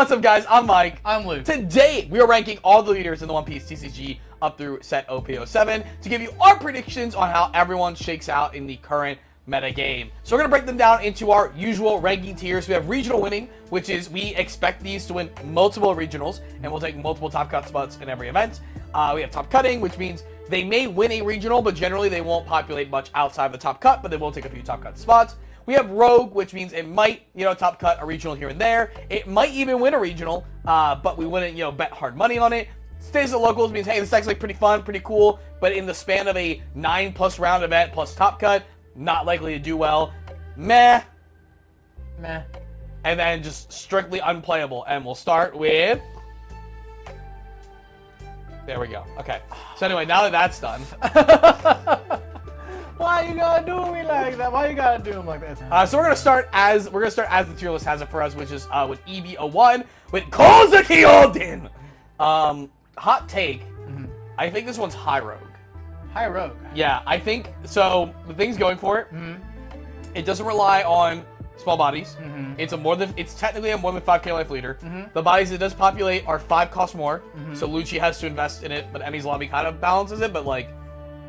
What's up, guys? I'm Mike. I'm Luke. Today, we are ranking all the leaders in the One Piece TCG up through set OP07 to give you our predictions on how everyone shakes out in the current meta game. So we're going to break them down into our usual ranking tiers. We have regional winning, which is we expect these to win multiple regionals, and we'll take multiple top cut spots in every event. We have top cutting, which means they may win a regional, but generally they won't populate much outside the top cut, but they will take a few top cut spots. We have rogue, which means it might, top cut a regional here and there. It might even win a regional, but we wouldn't, bet hard money on it. Stays at locals means, hey, this deck's like pretty fun, pretty cool, but in the span of a 9+ round event plus top cut, not likely to do well. Meh. And then just strictly unplayable. And we'll start with... There we go. Okay. So anyway, now that that's done... Why you gotta do me like that? Why you gotta do him like this? So we're gonna start as the tier list has it for us, which is with EV01 with Sakazuki Oden. Hot take. I think this one's high rogue. High rogue. Yeah, I think so. The thing's going for it. It doesn't rely on small bodies. It's technically a more than 5k life leader. The bodies it does populate are 5 cost more. So Lucci has to invest in it, but Emi's lobby kind of balances it, but like.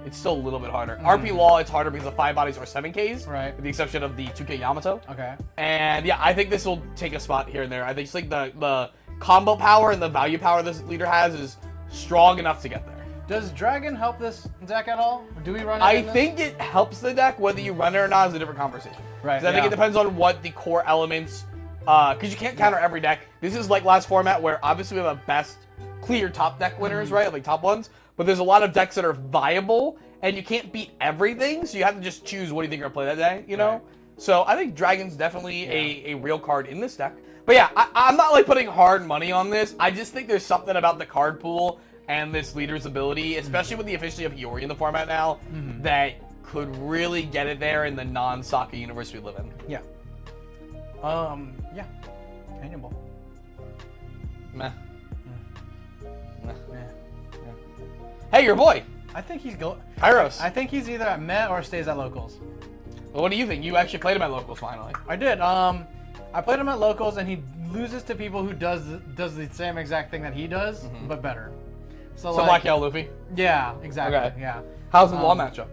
It's still a little bit harder. RP Law, it's harder because the 5 bodies are 7Ks. Right. With the exception of the 2K Yamato. Okay. And yeah, I think this will take a spot here and there. I think just like the combo power and the value power this leader has is strong enough to get there. Does Dragon help this deck at all? Do we run it I think it helps the deck. Whether you run it or not is a different conversation. Right. I think it depends on what the core elements, because you can't counter every deck. This is like last format where obviously we have a best clear top deck winners, right? Like top ones. But there's a lot of decks that are viable, and you can't beat everything, so you have to just choose what do you think you're going to play that day, Right. So I think Dragon's definitely a real card in this deck. But yeah, I'm not like putting hard money on this. I just think there's something about the card pool and this leader's ability, especially with the efficiency of Hiyori in the format now, that could really get it there in the non-Sokka universe we live in. Yeah. Yeah. Hannybal. Meh. Hey, your boy. I think he's Kyros. I think he's either at Meh or stays at locals. Well, what do you think? You actually played him at locals finally. I did. I played him at locals, and he loses to people who does the same exact thing that he does, but better. So like, Black Yellow Luffy. Yeah, exactly. Okay. Yeah. How's the law matchup?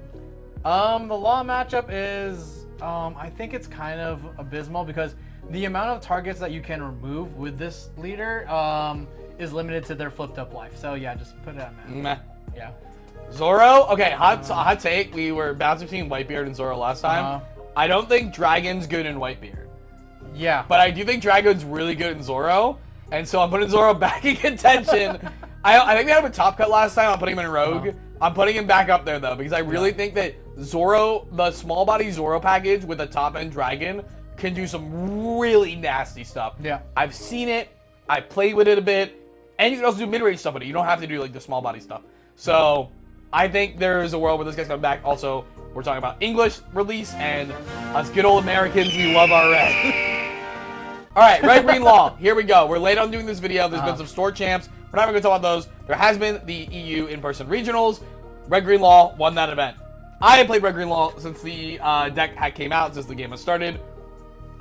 The law matchup is, I think it's kind of abysmal because the amount of targets that you can remove with this leader is limited to their flipped up life. So yeah, just put it at Meh. Meh. Yeah. Zoro, okay, hot take. We were bouncing between Whitebeard and Zoro last time. I don't think Dragon's good in Whitebeard. Yeah. But I do think Dragon's really good in Zoro, and so I'm putting Zoro back in contention. I think we had him in top cut last time. I'm putting him in Rogue. I'm putting him back up there though because I really think that Zoro, the small body Zoro package with a top end Dragon, can do some really nasty stuff. Yeah. I've seen it. I played with it a bit, and you can also do mid range stuff with it. You don't have to do like the small body stuff. So I think there is a world where this guy's coming back. Also, we're talking about English release, and us good old Americans, we love our red. All right, Red Green Law. Here we go. We're late on doing this video. There's been some store champs. We're not even going to talk about those. There has been the EU in-person regionals. Red Green Law won that event. I have played Red Green Law since the deck hack came out, since the game has started.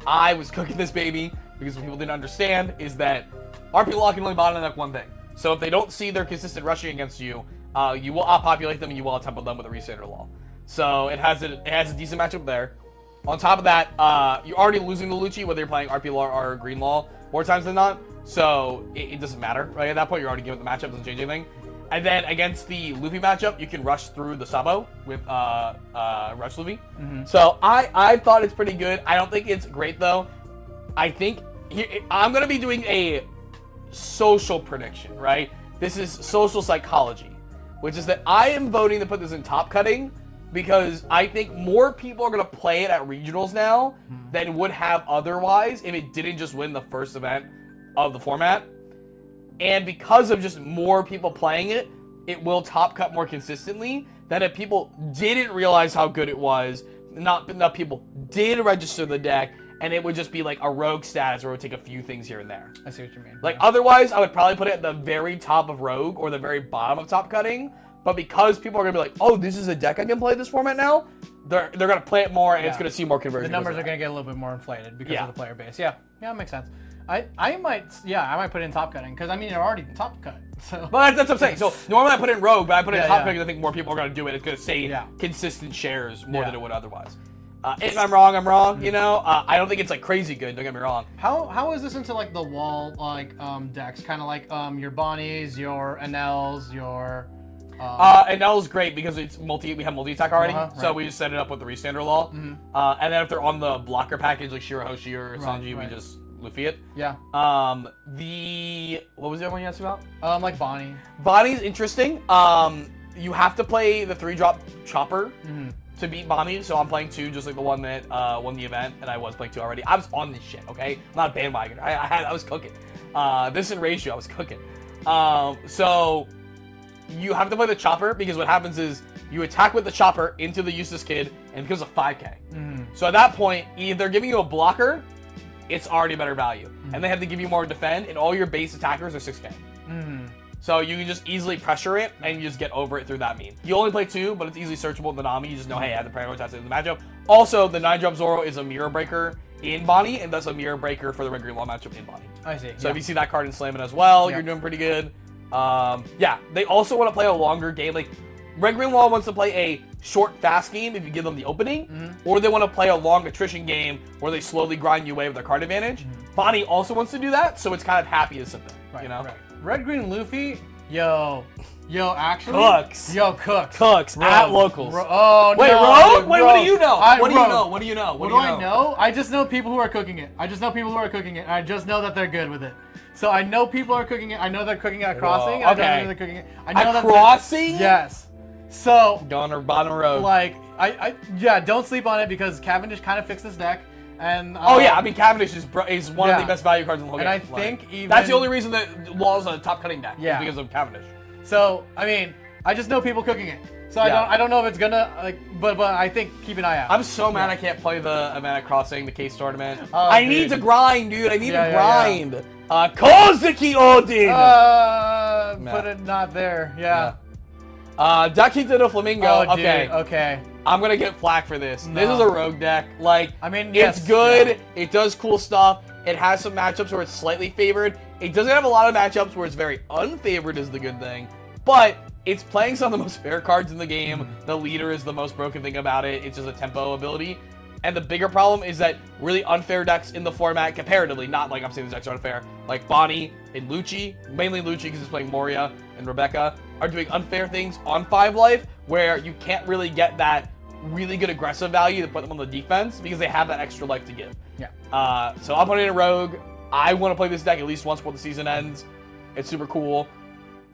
I was cooking this baby because what people didn't understand is that RP Law can only bottom deck one thing. So if they don't see their consistent rushing against you, you will outpopulate them and you will outtempo them with a Restater Law. So it has a decent matchup there. On top of that, you're already losing the Lucci whether you're playing RP Law or Green Law more times than not. So it doesn't matter, right? At that point, you're already giving the matchup, doesn't change anything. And then against the Luffy matchup, you can rush through the Sabo with Rush Luffy. So I thought it's pretty good. I don't think it's great though. I think I'm gonna be doing a social prediction, right? This is social psychology, which is that I am voting to put this in top cutting because I think more people are going to play it at regionals now than would have otherwise if it didn't just win the first event of the format. And because of just more people playing it, it will top cut more consistently than if people didn't realize how good it was, not enough people did register the deck, and it would just be like a rogue status where it would take a few things here and there. I see what you mean. Like otherwise, I would probably put it at the very top of rogue or the very bottom of top cutting. But because people are gonna be like, oh, this is a deck I can play this format now, they're gonna play it more and it's gonna see more conversion. The numbers are gonna get a little bit more inflated because of the player base. Yeah, that makes sense. I might put in top cutting because I mean you're already top cut. So. But that's what I'm saying. So normally I put in rogue, but I put in top yeah. cutting. I think more people are gonna do it. It's gonna say consistent shares more Yeah. than it would otherwise. If I'm wrong, I'm wrong. You know, I don't think it's like crazy good. Don't get me wrong. How is this into like the wall like decks? Kind of like your Bonnies, your Enels, your. And that was great because it's we have multi-attack already, so right. we just set it up with the restander law. And then if they're on the blocker package like Shirahoshi or Sanji, we just Luffy it. Yeah. What was the other one you asked about? Like Bonnie. Bonnie's interesting. You have to play the 3-drop chopper to beat Bonnie, so I'm playing 2, just like the one that won the event, and I was playing 2 already. I was on this shit, okay? I'm not a bandwagon. I was cooking. This in ratio, I was cooking. So you have to play the chopper because what happens is you attack with the chopper into the useless kid, and it becomes a 5k. So at that point, either they're giving you a blocker, it's already better value, and they have to give you more defend, and all your base attackers are 6k. So you can just easily pressure it, and you just get over it through that mean. You only play 2, but it's easily searchable in the Nami. You just know, hey, I have to prioritize it in the matchup. Also, the 9-drop Zoro is a mirror breaker in Bonnie, and thus a mirror breaker for the Red Green Law matchup in Bonnie. I see. So if you see that card in Slamming as well, you're doing pretty good. Yeah, they also want to play a longer game. Like, Red Green Law wants to play a short, fast game if you give them the opening, or they want to play a long attrition game where they slowly grind you away with their card advantage. Bonnie also wants to do that, so it's kind of happy to sit there, you know? Right. Red Green Luffy, actually, Cooks. Cooks at locals. Wait, Rogue? Wait, what do you know? What do you know? What do I know? I just know people who are cooking it. I just know that they're good with it. So I know people are cooking it. I know they're cooking it at Crossing. Whoa, okay. I know they're cooking it. I know at Crossing? Yes. So going or bottom road. Like don't sleep on it because Cavendish kind of fixed this deck. And I mean Cavendish is one of the best value cards in the whole game. And I think even that's the only reason that Law's a top cutting deck. Is because of Cavendish. So I mean, I just know people cooking it. So I don't know if it's gonna but I think keep an eye out. I'm so mad I can't play the event at Crossing, the case tournament. I need to grind, dude. I need to grind. Kozuki Oden. Put it not there. Yeah. Dakita Doflamingo. Okay. I'm gonna get flack for this. This is a rogue deck. Like, I mean, it's good. Yeah. It does cool stuff. It has some matchups where it's slightly favored. It doesn't have a lot of matchups where it's very unfavored is the good thing. But it's playing some of the most fair cards in the game. The leader is the most broken thing about it. It's just a tempo ability. And the bigger problem is that really unfair decks in the format comparatively, not like I'm saying these decks are unfair, like Bonnie and Lucci, mainly Lucci because he's playing Moria and Rebecca, are doing unfair things on 5 life where you can't really get that really good aggressive value to put them on the defense because they have that extra life to give. Yeah. So I'm putting in a rogue. I want to play this deck at least once before the season ends. It's super cool.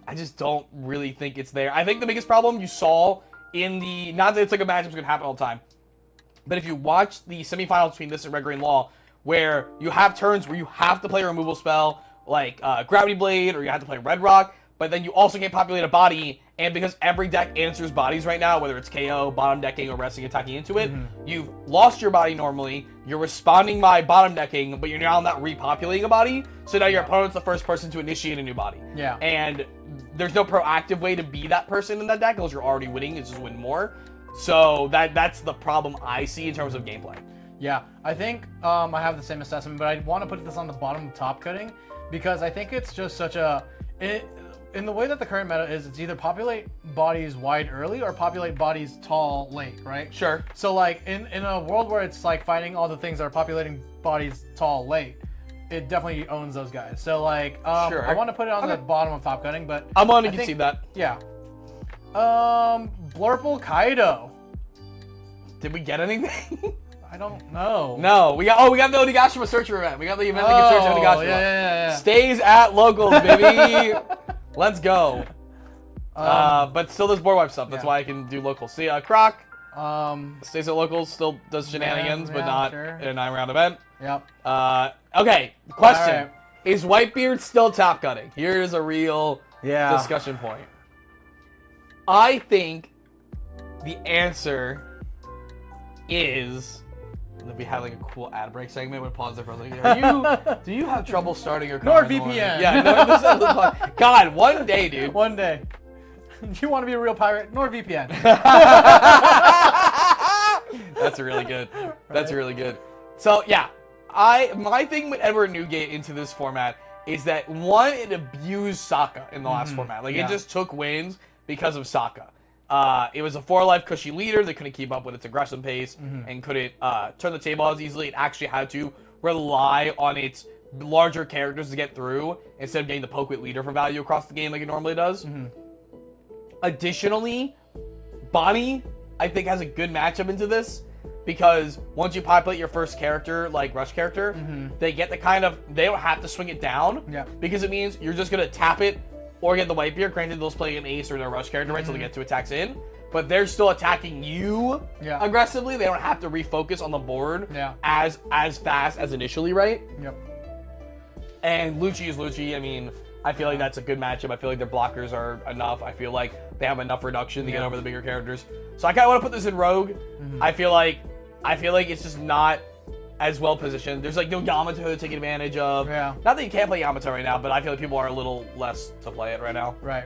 I just don't really think it's there. I think the biggest problem you saw in the, not that it's like a matchup's going to happen all the time, but if you watch the semifinals between this and Red Green Law, where you have turns where you have to play a removal spell, like Gravity Blade, or you have to play Red Rock, but then you also can't populate a body, and because every deck answers bodies right now, whether it's KO, bottom decking, or resting attacking into it, you've lost your body normally, you're responding by bottom decking, but you're now not repopulating a body, so now your opponent's the first person to initiate a new body. Yeah. And there's no proactive way to be that person in that deck, because you're already winning, it's just win more. So that's the problem I see in terms of gameplay. Yeah, I think I have the same assessment, but I want to put this on the bottom of top cutting because I think it's just such a... in the way that the current meta is, it's either populate bodies wide early or populate bodies tall late, right? Sure. So like in a world where it's like fighting all the things that are populating bodies tall late, it definitely owns those guys. So like sure. I want to put it on the bottom of top cutting, but I'm on to concede that. Yeah. Blurple Kaido. Did we get anything? I don't know. No, we got the Onigashima Searcher event. We got the event that can search Onigashima. Yeah. Stays at locals, baby. Let's go. But still does board wipe stuff. That's why I can do locals. See, Croc stays at locals, still does shenanigans, but not in a 9-round event. Yep. Okay, question. Right. Is Whitebeard still top cutting? Here's a real discussion point. I think the answer is... If we had like a cool ad break segment, we'd pause there for a second. Do you have trouble starting your car? NordVPN. Yeah, God, one day, dude. One day. Do you want to be a real pirate? NordVPN. That's really good. That's really good. So yeah, My thing with Edward Newgate into this format is that one, it abused Sokka in the last format. Like it just took wins because of Sokka. It was a 4-life cushy leader that couldn't keep up with its aggression pace and couldn't turn the table as easily. It actually had to rely on its larger characters to get through instead of getting the poke with leader for value across the game like it normally does. Additionally, Bonnie, I think, has a good matchup into this because once you populate your first character, like rush character, they get the they don't have to swing it down because it means you're just going to tap it or get the Whitebeard. Granted, they'll play an ace or their rush character, right, so they get 2 attacks in. But they're still attacking you aggressively. They don't have to refocus on the board as fast as initially, right? And Lucci is Lucci. I mean, I feel like that's a good matchup. I feel like their blockers are enough. I feel like they have enough reduction to get over the bigger characters. So I kind of want to put this in Rogue. I feel like it's just not as well positioned. There's like no Yamato to take advantage of. Not that you can't play Yamato right now, but I feel like people are a little less to play it right now. Right.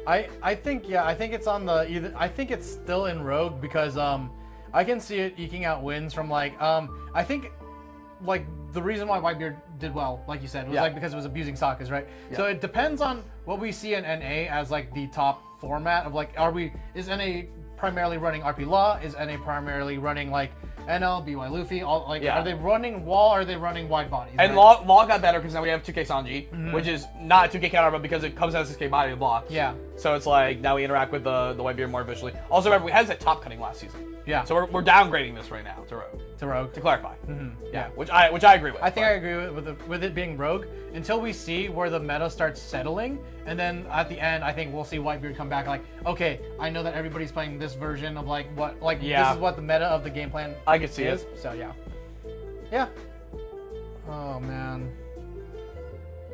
I think it's on the I think it's still in Rogue because I can see it eking out wins from like I think like the reason why Whitebeard did well, like you said, was like because it was abusing Sokka's, right? So it depends on what we see in NA as like the top format of like is NA primarily running RP Law? Is NA primarily running like NL, BY Luffy? All like are they running wall or are they running wide bodies? And right? Law got better because now we have 2K Sanji, which is not 2K counter, but because it comes out as 6K body to block. So it's like now we interact with the Whitebeard more visually. Also remember we had that top cutting last season. So we're downgrading this right now to Rogue. To clarify. Which I agree with. I think I agree with it being Rogue until we see where the meta starts settling, and then at the end I think we'll see Whitebeard come back like, okay, I know that everybody's playing this version of like what this is what the meta of the game plan I can see is. it. So yeah. Oh man.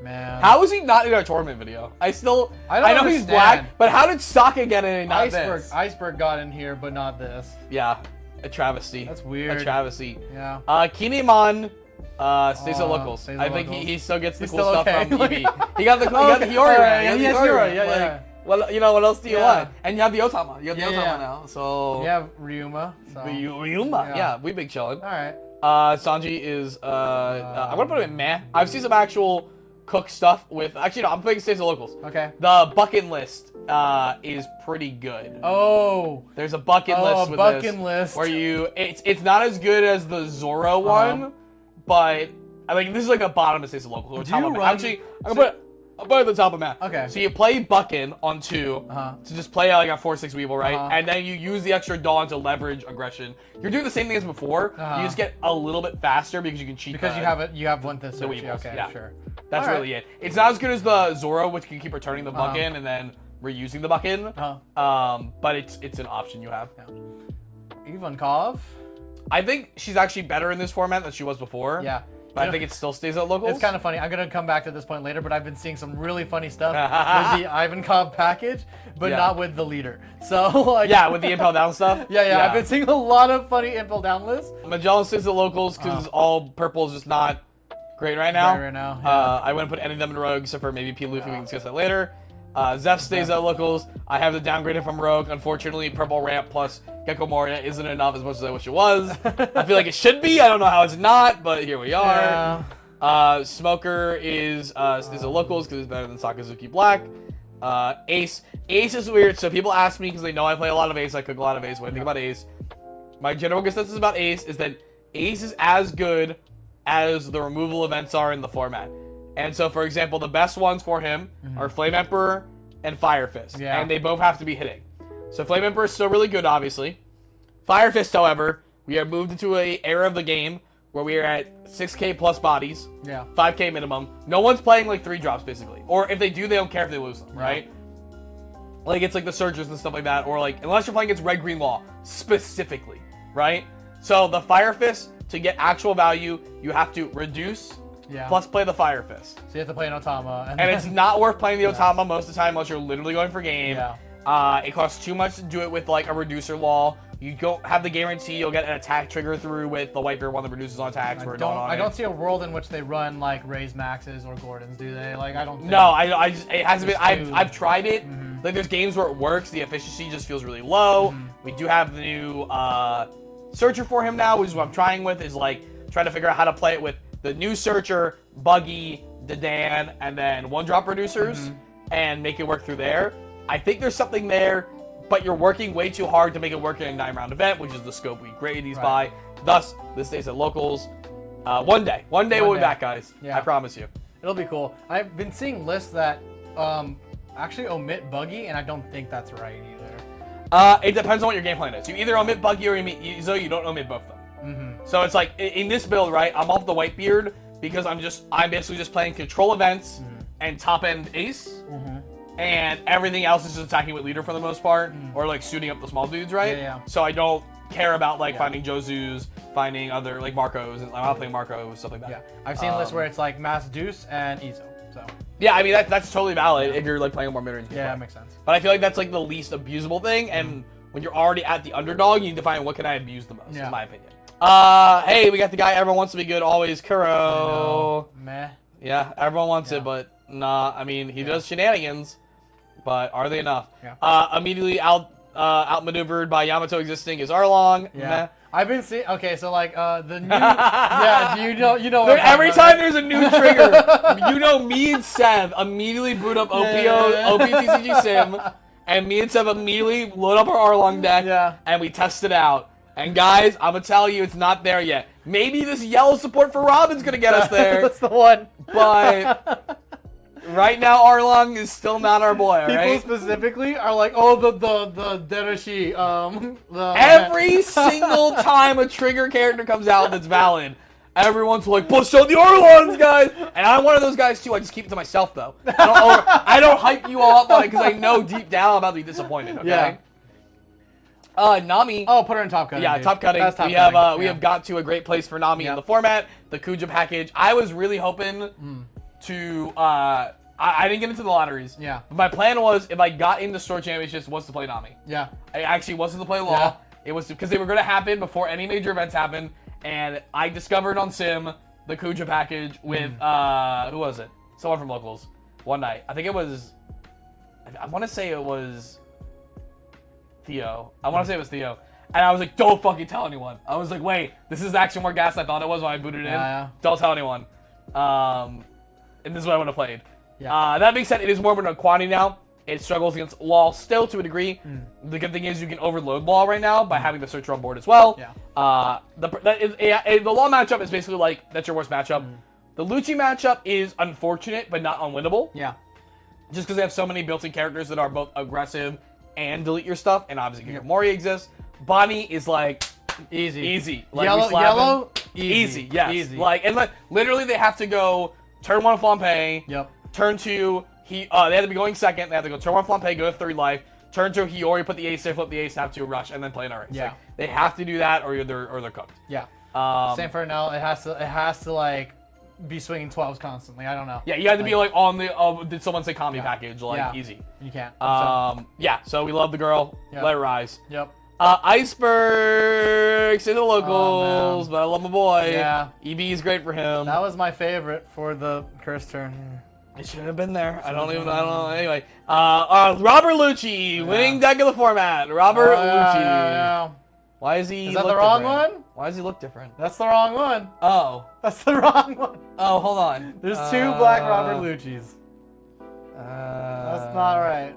How is he not in our tournament video? I know he's black, but how did Sokka get in and not this? Iceberg got in here, but not this. Yeah, a travesty. That's weird. A travesty. Yeah. Kinemon stays at locals. I think he still gets the cool stuff from EV. He got the Hiyori, right? He has Hiyori, yeah. Well, you know what else do you want? And you have the Otama. You have the Otama now. So you have Ryuma. Ryuma. Yeah, we big chillin'. All right. Sanji is I'm gonna put him in meh. I've seen some actual cook stuff with I'm playing stays at locals. Okay. The bucket list is pretty good. Oh. There's a bucket list with bucket this list. where it's not as good as the Zoro one, but I think this is like a bottom of stays at locals. Actually, I'll put it at the top of map. Okay. So you play Buckin on 2 to just play like a 4/6 Weevil, right? And then you use the extra Dawn to leverage aggression. You're doing the same thing as before. You just get a little bit faster because you can cheat. Because you have one this. Okay, sure. That's really it. It's not as good as the Zoro, which can keep returning the Buckin and then reusing the Buckin. But it's an option you have. Ivankov. I think she's actually better in this format than she was before. Yeah. But I think it still stays at locals. It's kind of funny. I'm going to come back to this point later, but I've been seeing some really funny stuff with the Ivankov package, but not with the leader. So like, with the impel down stuff. I've been seeing a lot of funny impel down lists. Magellan stays at locals because all purple is just not great right now. I wouldn't put any of them in Rogue except for maybe P. Luffy. We can discuss that later. Zeph stays at locals. I have the downgraded from Rogue. Unfortunately, purple ramp plus Gecko Moria isn't enough as much as I wish it was. I feel like it should be. I don't know how it's not, but here we are. Smoker stays at locals because it's better than Sakazuki Black. Ace is weird. So people ask me because they know I play a lot of Ace. I cook a lot of Ace. When I think about Ace, my general consensus about Ace is that Ace is as good as the removal events are in the format. And so, for example, the best ones for him are Flame Emperor and Fire Fist. And they both have to be hitting. So Flame Emperor is still really good, obviously. Fire Fist, however, we have moved into an era of the game where we are at 6K plus bodies. 5K minimum. No one's playing like 3 drops, basically. Or if they do, they don't care if they lose them, right? Like, it's like the Surgers and stuff like that. Or like, unless you're playing against Red Green Law, specifically, right? So the Fire Fist, to get actual value, you have to reduce... plus play the Fire Fist. So you have to play an Otama. And it's not worth playing the Otama most of the time unless you're literally going for game. It costs too much to do it with like a reducer wall. You don't have the guarantee you'll get an attack trigger through with the Whitebeard one that reduces on attacks. I don't see a world in which they run like Ray's Maxes or Gordon's, do they? Like I don't think No, it hasn't been. I've tried it. Like there's games where it works. The efficiency just feels really low. We do have the new Searcher for him now, which is what I'm trying with, is like trying to figure out how to play it with the new Searcher, Buggy, Dadan, and then one-drop producers, and make it work through there. I think there's something there, but you're working way too hard to make it work in a 9-round event, which is the scope we grade these by. Thus, this stays at locals. One day we'll be back, guys. I promise you. It'll be cool. I've been seeing lists that actually omit Buggy, and I don't think that's right either. It depends on what your game plan is. You either omit Buggy or so you don't omit both of them. So it's like in this build, right? I'm off the Whitebeard because I'm basically just playing control events and top end ace, and everything else is just attacking with leader for the most part, or like shooting up the small dudes, right? So I don't care about like finding Josu's, finding other like Marcos, and I'm not playing Marco, stuff like that. Yeah, I've seen lists where it's like Mass Deuce and Issho. So yeah, I mean that's totally valid if you're like playing a more mid-range game. Yeah, that makes sense. But I feel like that's like the least abusable thing, and when you're already at the underdog, you need to find what can I abuse the most, in my opinion. Hey, we got the guy everyone wants to be good always, Kuro. Meh. Yeah, everyone wants it, but nah. I mean, he does shenanigans, but are they enough? Immediately outmaneuvered by Yamato existing is Arlong. Meh. I've been seeing. Okay, so like the new. you know. Every time there's a new trigger, me and Seb immediately boot up OP TCG Sim, and me and Seb immediately load up our Arlong deck, and we test it out. And guys, I'm gonna tell you, it's not there yet. Maybe this yellow support for Robin's gonna get us there. That's the one. But right now, Arlong is still not our boy. All right? People specifically are like, oh, the Derashi. Every single time a trigger character comes out that's valid, everyone's like, push out the Arlongs, guys. And I'm one of those guys too. I just keep it to myself though. I don't hype you all up on it because I know deep down I'm about to be disappointed. Okay. Yeah. Nami. Oh, put her in top cutting. Yeah, dude. top cutting. We have got to a great place for Nami in the format. The Kuja package. I was really hoping to. I didn't get into the lotteries. Yeah. But my plan was, if I got into Store Championships, was to play Nami. Yeah. I actually wasn't to play Law. Yeah. It was because they were going to happen before any major events happened, and I discovered on Sim the Kuja package with who was it? Someone from locals. One night. I think it was. I want to say it was Theo. And I was like, don't fucking tell anyone. I was like, wait, this is actually more gas than I thought it was when I booted it in. Don't tell anyone. And this is what I would have played. That being said, it is more of a quantity now. It struggles against Law still to a degree. The good thing is you can overload Law right now by having the Searcher on board as well. The Law matchup is basically like, that's your worst matchup. The Lucci matchup is unfortunate, but not unwinnable. Just because they have so many built-in characters that are both aggressive and delete your stuff, and obviously Kinemon exists. Bonnie is like easy. Like yellow, easy. Yes. Easy. Like literally they have to go turn 1 Flampe. Turn 2 they have to be going second. They have to go turn 1 Flampe, go to 3 life. Turn 2 Hiyori, put the ace there, flip the ace, have to rush, and then play an race. Like, they have to do that, or they're cooked. Same for now. It has to like be swinging 12s constantly. I don't know. Yeah, you have to be like on the did someone say Kami package? Like easy. You can't. So we love the girl. Let her rise. Iceberg, say the locals, but I love my boy. EB is great for him. That was my favorite for the curse turn. It should have been there. I don't know. Anyway, Robert Lucci, winning deck of the format. Robert Lucci. Why is he? Is that the wrong one? Why does he look different? That's the wrong one. Oh. That's the wrong one. Oh, hold on. There's 2 black Robert Luccis. That's not right.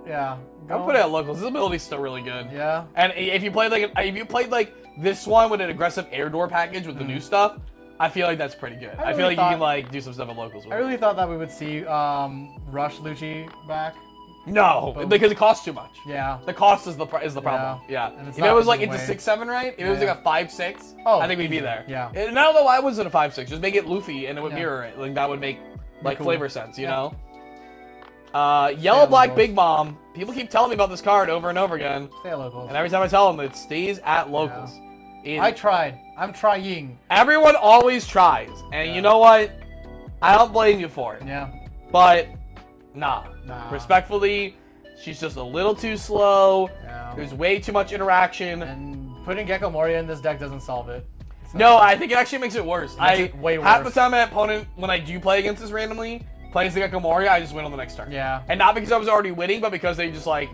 I'll put it at locals. This ability's still really good. Yeah. And if you played like this one with an aggressive air door package with the new stuff, I feel like that's pretty good. I feel like you can like do some stuff at locals with I really thought that we would see Rush Lucci back. No, because it costs too much. Yeah. The cost is the problem. And if it was like it's a 6/7, right? If it was like a 5/6, I think we'd be there. Yeah. And I don't know why it wasn't a 5/6. Just make it Luffy and it would mirror it. Like that would make like flavor sense, you know? Yellow Black Big Mom. People keep telling me about this card over and over again. Stay at locals. And every time I tell them, it stays at locals. I tried. I'm trying. Everyone always tries. And you know what? I don't blame you for it. Yeah. But, nah. Respectfully, she's just a little too slow. Yeah. There's way too much interaction. And putting Gecko Moria in this deck doesn't solve it. So no, I think it actually makes it worse. Way worse. Half the time my opponent, when I do play against this randomly, plays the Gecko Moria, I just win on the next turn. Yeah. And not because I was already winning, but because they just like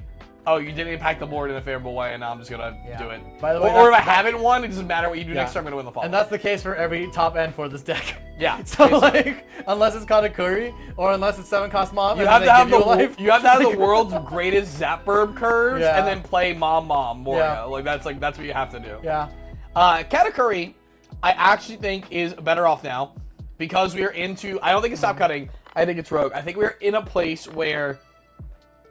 oh, you didn't impact the board in a favorable way, and now I'm just gonna do it. By the way, or if I haven't won, it doesn't matter what you do next turn, I'm gonna win the fall. And that's the case for every top end for this deck. Yeah. So like, unless it's Katakuri or unless it's 7-cost mob, you have to have the world's greatest Zapburb curves, and then play Mom Moria. Yeah. Like that's what you have to do. Yeah. Katakuri, I actually think is better off now because we're into. I don't think it's stop cutting. I think it's rogue. I think we're in a place where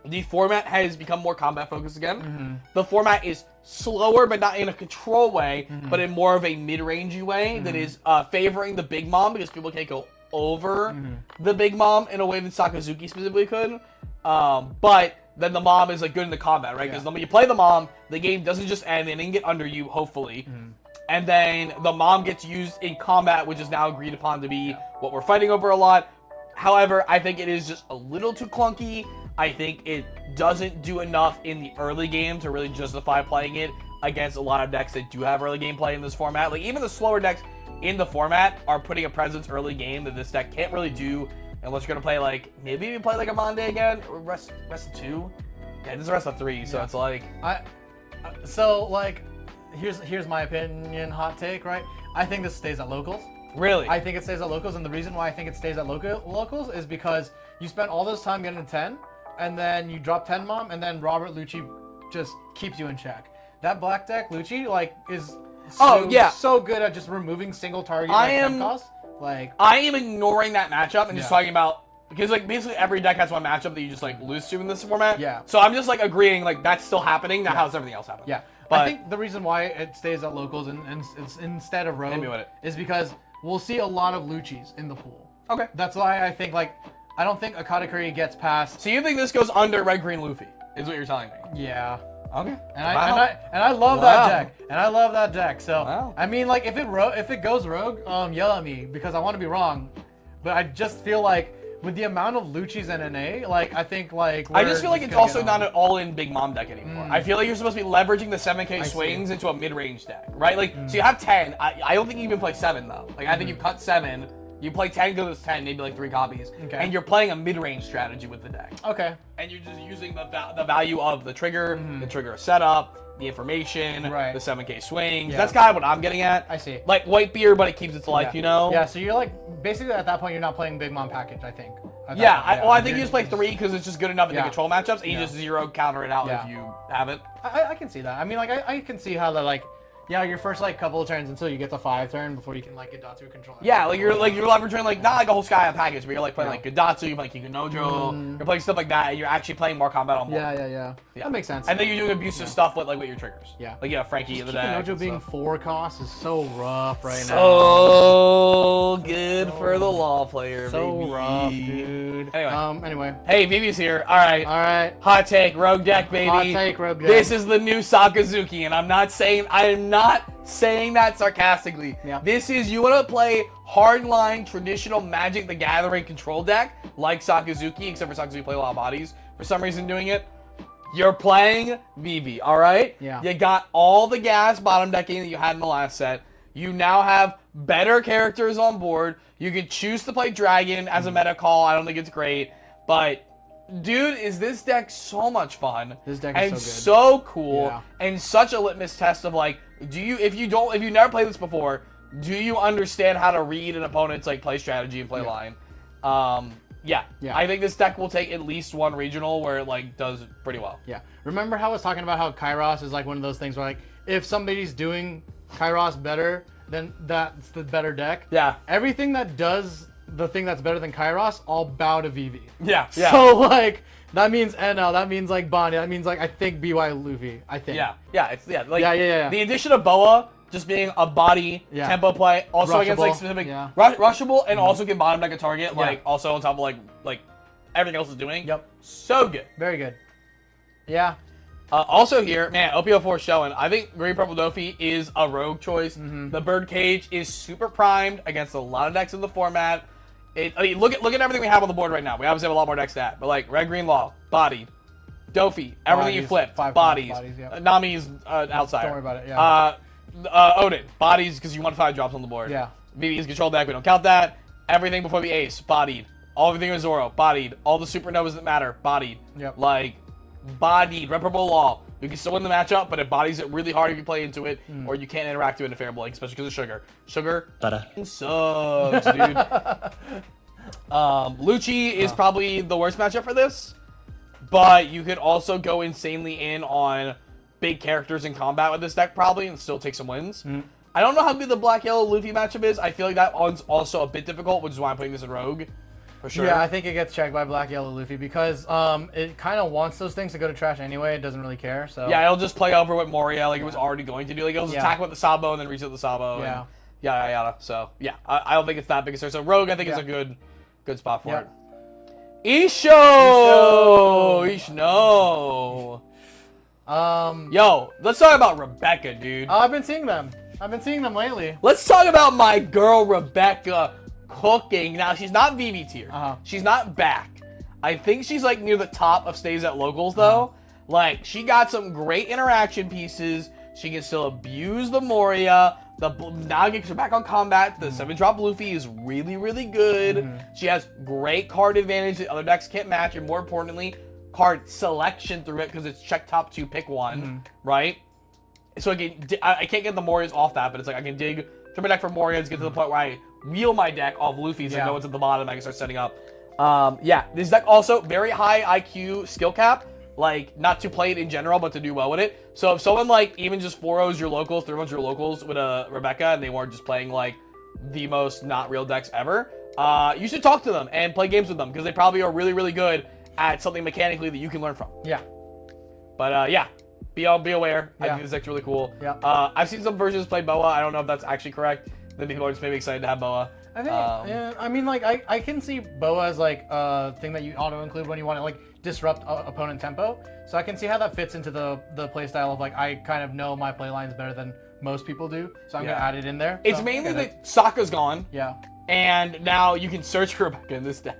the format has become more combat focused again. The format is slower, but not in a control way, but in more of a mid-rangey way that is favoring the big mom because people can't go over the big mom in a way that Sakazuki specifically could. But then the mom is like good in the combat, right? Because when you play the mom, the game doesn't just end and then get under you, hopefully. And then the mom gets used in combat, which is now agreed upon to be what we're fighting over a lot. However, I think it is just a little too clunky. I think it doesn't do enough in the early game to really justify playing it against a lot of decks that do have early game play in this format. Like, even the slower decks in the format are putting a presence early game that this deck can't really do unless you're going to play, like, maybe you play, like, a Monday again, or rest of 2? Yeah, this is rest of 3, so it's like... So, like, here's my opinion, hot take, right? I think this stays at locals. Really? I think it stays at locals, and the reason why I think it stays at locals is because you spent all this time getting a 10, and then you drop 10 mom, and then Robert Lucci just keeps you in check. That black deck, Lucci, like, is so good at just removing single target cost. Like, I am ignoring that matchup and just talking about, because, like, basically every deck has one matchup that you just, like, lose to in this format. Yeah. So I'm just, like, agreeing, like, that's still happening. Now how's everything else happening? Yeah. But I think the reason why it stays at locals and it's instead of rogue is because we'll see a lot of Luccis in the pool. Okay. That's why I think, like, I don't think a Katakuri gets past. So you think this goes under Red Green Luffy, is what you're telling me? Yeah. Okay. And I love that deck. And I love that deck. So I mean, like, if it goes rogue, yell at me because I want to be wrong. But I just feel like with the amount of Luccis and NA, like, I think, like, I just feel like it's also not an all-in big mom deck anymore. I feel like you're supposed to be leveraging the 7K swings into a mid-range deck, right? Like, so you have 10. I don't think you even play 7 though. Like, I think you cut 7. You play 10 because it's 10, maybe like 3 copies. Okay. And you're playing a mid-range strategy with the deck. Okay. And you're just using the value of the trigger setup, the information, the 7K swings. That's kind of what I'm getting at. I see. Like white beer, but it keeps its life, you know? Yeah, so you're like, basically at that point, you're not playing Big Mom package, I think. I think you just play 3 because it's just good enough in the control matchups, and you just 0 counter it out if you have it. I can see that. I mean, like, I can see how that, like, your first, like, couple of turns until you get the 5 turn before you can, like, get Datsu control. Yeah, like you're leveraging, like, not like a whole Sky package, but you're like playing like Gadatsu, you're playing Kikunojo, you're playing stuff like that, and you're actually playing more combat on board. Yeah. That makes sense. And then you're doing abusive stuff with your triggers. Yeah. Like Frankie in the deck. Kikunojo being 4 costs is so rough right now. So good for the law player, so rough, dude. Anyway. Hey, Vivi's here. All right. Hot take, rogue deck, baby. Hot take, rogue deck. This is the new Sakazuki, and I'm not saying that sarcastically. Yeah. This is, you want to play hardline traditional Magic the Gathering control deck like Sakazuki, except for Sakazuki play a lot of bodies for some reason doing it. You're playing Vivi, all right? Yeah. You got all the gas bottom decking that you had in the last set. You now have better characters on board. You can choose to play Dragon as a meta call. I don't think it's great, but dude, is this deck so much fun? This deck is and so good. So cool, and such a litmus test of like, if you never played this before, do you understand how to read an opponent's like play strategy and play line? I think this deck will take at least one regional where it like does pretty well. Yeah. Remember how I was talking about how Kyros is like one of those things where like if somebody's doing Kyros better, then that's the better deck. Yeah. Everything that does the thing that's better than Kyros, all bow to Vivi. Yeah. So like that means NL, that means like Bonnie, that means like I think BY Luffy. I think. The addition of Boa just being a body tempo play, also rushable, against like specific rushable, and also can bottom deck a target, like also on top of like everything else is doing. Yep. So good. Very good. Yeah. Also here, man, OP04 showing. I think Green Purple Dofi is a rogue choice. The Birdcage is super primed against a lot of decks in the format. Look at everything we have on the board right now. We obviously have a lot more decks to add, but like Red Green Law, bodied. Dofi, everything you flip, bodies. Nami's outside. Don't worry about it. Yeah. Oden, bodies because you want 5 drops on the board. Yeah. Vivi's control deck, we don't count that. Everything before the ace, bodied. Everything with Zoro, bodied. All the supernovas that matter, bodied. Yep. Like, bodied Reputable Law. You can still win the matchup, but it bodies it really hard if you play into it, or you can't interact with it in a fair blank, especially because of Sugar. Sugar sucks, dude. Lucci is probably the worst matchup for this, but you could also go insanely in on big characters in combat with this deck probably and still take some wins. I don't know how good the Black-Yellow Luffy matchup is. I feel like that one's also a bit difficult, which is why I'm putting this in Rogue. For sure. Yeah, I think it gets checked by Black-Yellow Luffy because it kind of wants those things to go to trash anyway. It doesn't really care. So yeah, it'll just play over with Moria like it was already going to do. Like it'll just attack with the Sabo and then reset the Sabo. Yeah. And yada yada. So yeah, I don't think it's that big a start. So Rogue I think is a good spot for it. Issho! Issho! Yo, let's talk about Rebecca, dude. Oh, I've been seeing them lately. Let's talk about my girl Rebecca cooking. Now, she's not Vivi tier. She's not back. I think she's like near the top of stays at locals though. Like, she got some great interaction pieces. She can still abuse the Moria. Now gets her back on combat. The 7-drop Luffy is really, really good. She has great card advantage that other decks can't match, and more importantly, card selection through it because it's check top 2, pick 1, right? So I can't get the Morias off that, but it's like I can dig through my deck for Morias, get to the point where I wheel my deck off Luffy's and know what's at the bottom. I can start setting up. Yeah, this deck also very high IQ skill cap. Like, not to play it in general, but to do well with it. So if someone, like, even just 4-0s your locals, 3-1s your locals with a Rebecca, and they weren't just playing, like, the most not real decks ever, you should talk to them and play games with them, because they probably are really, really good at something mechanically that you can learn from. Yeah. But, yeah. Be aware. I think this deck's really cool. Yeah. I've seen some versions play Boa. I don't know if that's actually correct. Then people are just maybe excited to have Boa. I think, yeah, I mean, like, I can see Boa as, like, a thing that you auto-include when you want to, like, disrupt opponent tempo. So I can see how that fits into the playstyle of, like, I kind of know my playlines better than most people do. So I'm going to add it in there. It's so, mainly that Sokka's gone. Yeah. And now you can search for Rebecca in this deck.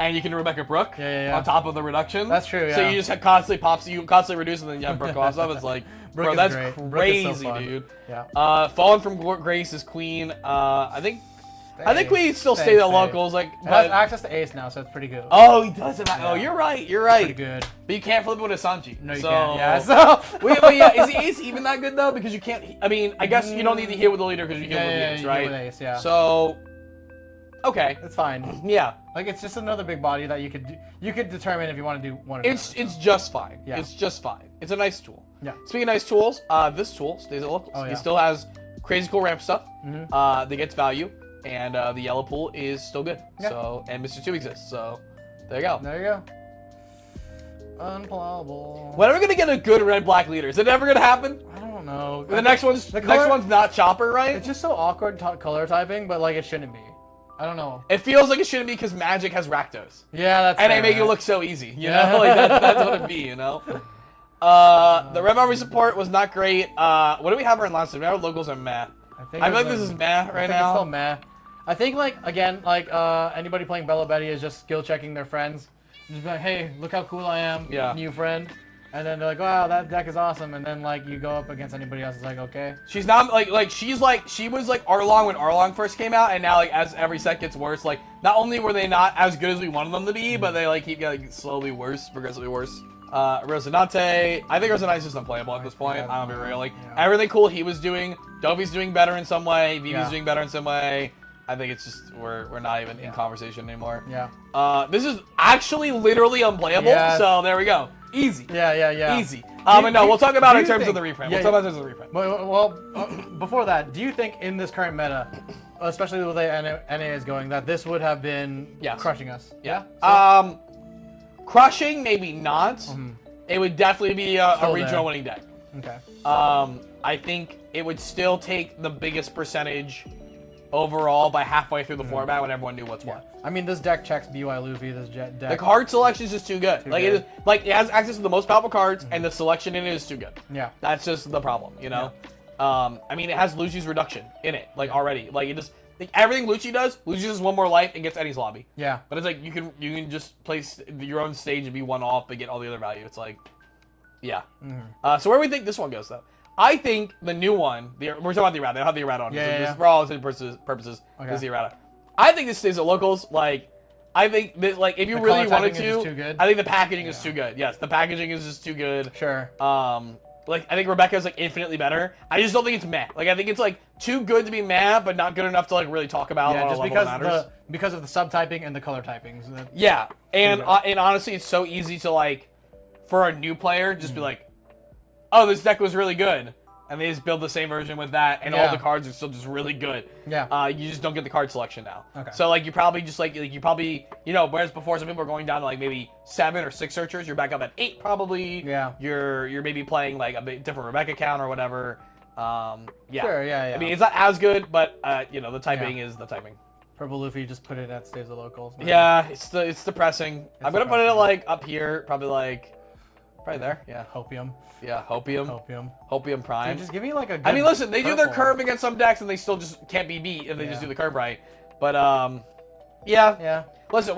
And you can Rebecca Brook on top of the reduction. That's true, yeah. So you just constantly reduce and then you have Brook off stuff. It's like, bro, that's crazy, so dude. Yeah. Fallen from Grace is Queen. I think we still stay the locals. Like, it has access to Ace now, so it's pretty good. Oh, he does have. Oh, you're right. You're right. Pretty good. But you can't flip it with a Sanji. No, you can't. Yeah. So. Wait, yeah. Is the Ace even that good though? Because you can't. I mean, I guess you don't need to heal with the leader because you heal with the Ace, right? With Ace, yeah. So. Okay. It's fine. Yeah. Like, it's just another big body that you could determine if you want to do one or It's just fine. Yeah. It's just fine. It's a nice tool. Yeah. Speaking of nice tools, this tool stays at locals. Oh, yeah. It still has crazy cool ramp stuff that gets value, and the yellow pool is still good. Yeah. So, and Mr. 2 exists. So, there you go. There you go. Unplayable. When are we gonna get a good red-black leader? Is it ever gonna happen? I don't know. The next one's not Chopper, right? It's just so awkward color typing, but like it shouldn't be. I don't know. It feels like it shouldn't be because Magic has Rakdos. Yeah, that's and fair, they make it look so easy, you know? Like that's what it'd be, you know? The Red Army support was not great. What do we have our last time? Our locals are meh. I feel like this is meh right now. It's still meh. I think like again, like anybody playing Bello Betty is just skill checking their friends. Just be like, hey, look how cool I am, new friend. And then they're like, wow, that deck is awesome. And then like you go up against anybody else, it's like, okay. She's not she was like Arlong when Arlong first came out, and now like as every set gets worse, like not only were they not as good as we wanted them to be, but they like keep getting slowly worse, progressively worse. Rosinante, I think Rosinante's just unplayable at this point. I'm gonna be real. Like everything cool he was doing, Dovey's doing better in some way, Vivi's doing better in some way. I think it's just we're not even in conversation anymore. Yeah. This is actually literally unplayable. Yeah. So there we go. Easy. Yeah. Easy. No, we'll talk about it in terms of the reprint. Yeah, we'll talk about it in terms of the reprint. Well, before that, do you think in this current meta, especially with the way NA is going, that this would have been crushing us? Yeah. So? Crushing, maybe not. It would definitely be a regional winning deck. Okay. I think it would still take the biggest percentage overall by halfway through the format when everyone knew what's what. I mean, this deck checks BY Luffy. This deck. The card selection is just too good. It has access to the most powerful cards, and the selection in it is too good. Yeah. That's just the problem, you know. I mean, it has Lucci's reduction in it, like already. Like it just everything Lucci does has one more life and gets Eddie's lobby. Yeah. But it's like you can just place your own stage and be one off, but get all the other value. It's like, yeah. So where do we think this one goes though? I think the new one, we're talking about the errata. They don't have the errata on it. For all intents and purposes, this is the errata. I think this stays at locals. Like, I think that, like, if you The really color wanted typing is just to, too good? I think the packaging is too good. Yes, the packaging is just too good. Sure. Like, I think Rebecca's, like, infinitely better. I just don't think it's meh. Like, I think it's, like, too good to be meh, but not good enough to, like, really talk about Yeah, on just a level that matters. because of the subtyping and the color typings. Yeah, and honestly, it's so easy to, like, for a new player, just be like, oh, this deck was really good. And they just build the same version with that, and all the cards are still just really good. Yeah. You just don't get the card selection now. Okay. So, like, you probably just, like you probably, you know, whereas before some people are going down to, like, maybe 7 or 6 searchers, you're back up at 8 probably. Yeah. You're maybe playing, like, a bit different Rebecca count or whatever. Yeah. Sure, yeah. I mean, it's not as good, but, you know, the typing is the typing. Purple Luffy just put it at stays of locals. Yeah, it's depressing. I'm going to put it, like, up here, probably, like, right there. Yeah. Hopium. Yeah, Hopium. Hopium Prime. Dude, just give me like a good I mean, listen, they do their purple. curve against some decks, and they still just can't be beat if they just do the curve right. But, yeah. Yeah. Listen,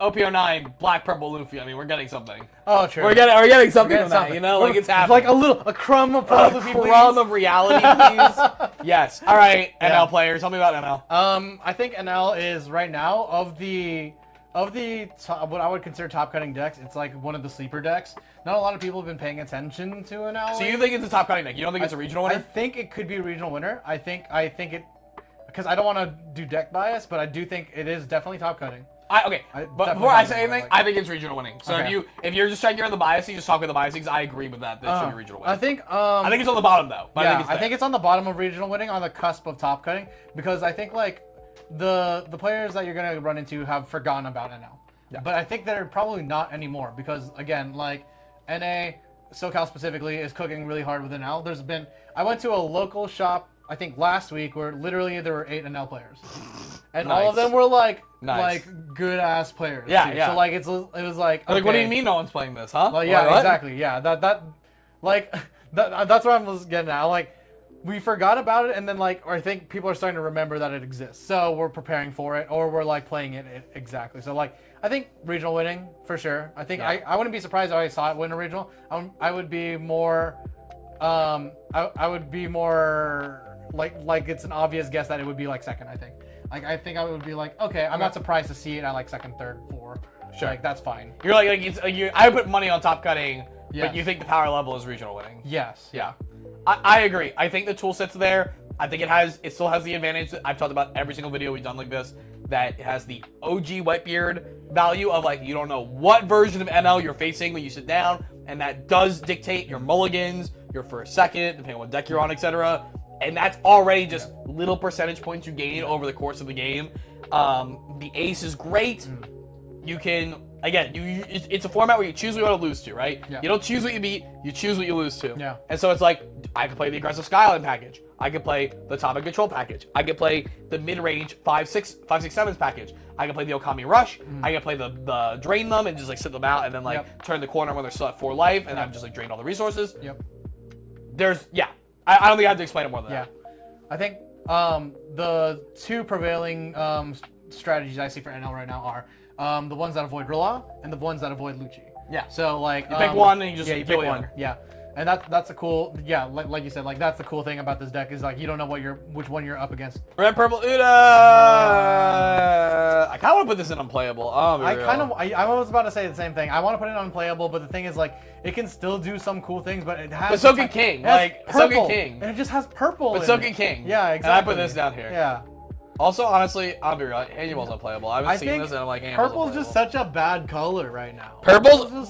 OP09, Black Purple Luffy. I mean, we're getting something. Oh, true. We're getting something from that, something. you know? Like, it's happening. Like a crumb of Purple Luffy, please. crumb of reality, please. Yes. All right, NL players. Tell me about NL. I think NL is right now of the what I would consider top cutting decks. It's like one of the sleeper decks. Not a lot of people have been paying attention to NL. So you think it's a top cutting deck? You don't think it's a regional winner? I think it could be a regional winner. I think it, because I don't want to do deck bias, but I do think it is definitely top cutting. But before I say anything, I think it's regional winning. So Okay. if you're just trying to get on the bias, you just talk with the biases. I agree with that. That should be regional winning. I think it's on the bottom though. But yeah, I think it's on the bottom of regional winning, on the cusp of top cutting, because I think like the players that you're gonna run into have forgotten about NL. Yeah. But I think they're probably not anymore, because again, like NA, SoCal specifically, is cooking really hard with NL. I went to a local shop, I think last week, where literally there were 8 NL players. And all of them were like good ass players. Yeah, too. yeah. So like it was like okay. Like, what do you mean no one's playing this, huh? Well, yeah, What? exactly. Yeah, that's what I was getting at. Like, we forgot about it, and then or I think people are starting to remember that it exists. So we're preparing for it, or we're like playing it exactly. So like, I think regional winning for sure. I think I wouldn't be surprised if I saw it win a regional. I would be more, I would be more like it's an obvious guess that it would be like second. I think. Like, I think I would be like, okay, I'm not surprised to see it at like second, third, fourth. Sure. Like, that's fine. You're I would put money on top cutting, but you think the power level is regional winning. Yes. Yeah. I agree. I think the tool set's there. I think it still has the advantage that I've talked about every single video we've done like this, that it has the OG Whitebeard value of like, you don't know what version of NL you're facing when you sit down, and that does dictate your mulligans, your first, second, depending on what deck you're on, etc. And that's already just little percentage points you gain over the course of the game. The ace is great. You can, again, it's a format where you choose what you want to lose to, right? Yeah. You don't choose what you beat, you choose what you lose to. Yeah. And so it's like, I could play the aggressive Skyline package. I could play the top and control package. I could play the mid-range 5/6/7 package. I could play the Okami Rush. I could play the drain them and just like sit them out, and then turn the corner when they're still at 4 life, and I've just like drained all the resources. Yep. I don't think I have to explain it more than that. I think the two prevailing strategies I see for NL right now are the ones that avoid Rilla and the ones that avoid Lucci. Yeah. So like you pick one and you just you kill pick the one. other. Yeah. And that's a cool, like you said, like that's the cool thing about this deck is like you don't know which one you're up against. Red Purple Uta. I kind of want to put this in unplayable. I was about to say the same thing. I want to put it on unplayable, but the thing is like it can still do some cool things, but it has. But so can King. So can King. And it just has purple. But so can King. Yeah, exactly. And I put this down here. Yeah. Also, honestly, I'll be real. Hannibal's unplayable. I was seeing this and I'm like, purple's just such a bad color right now. Purple. The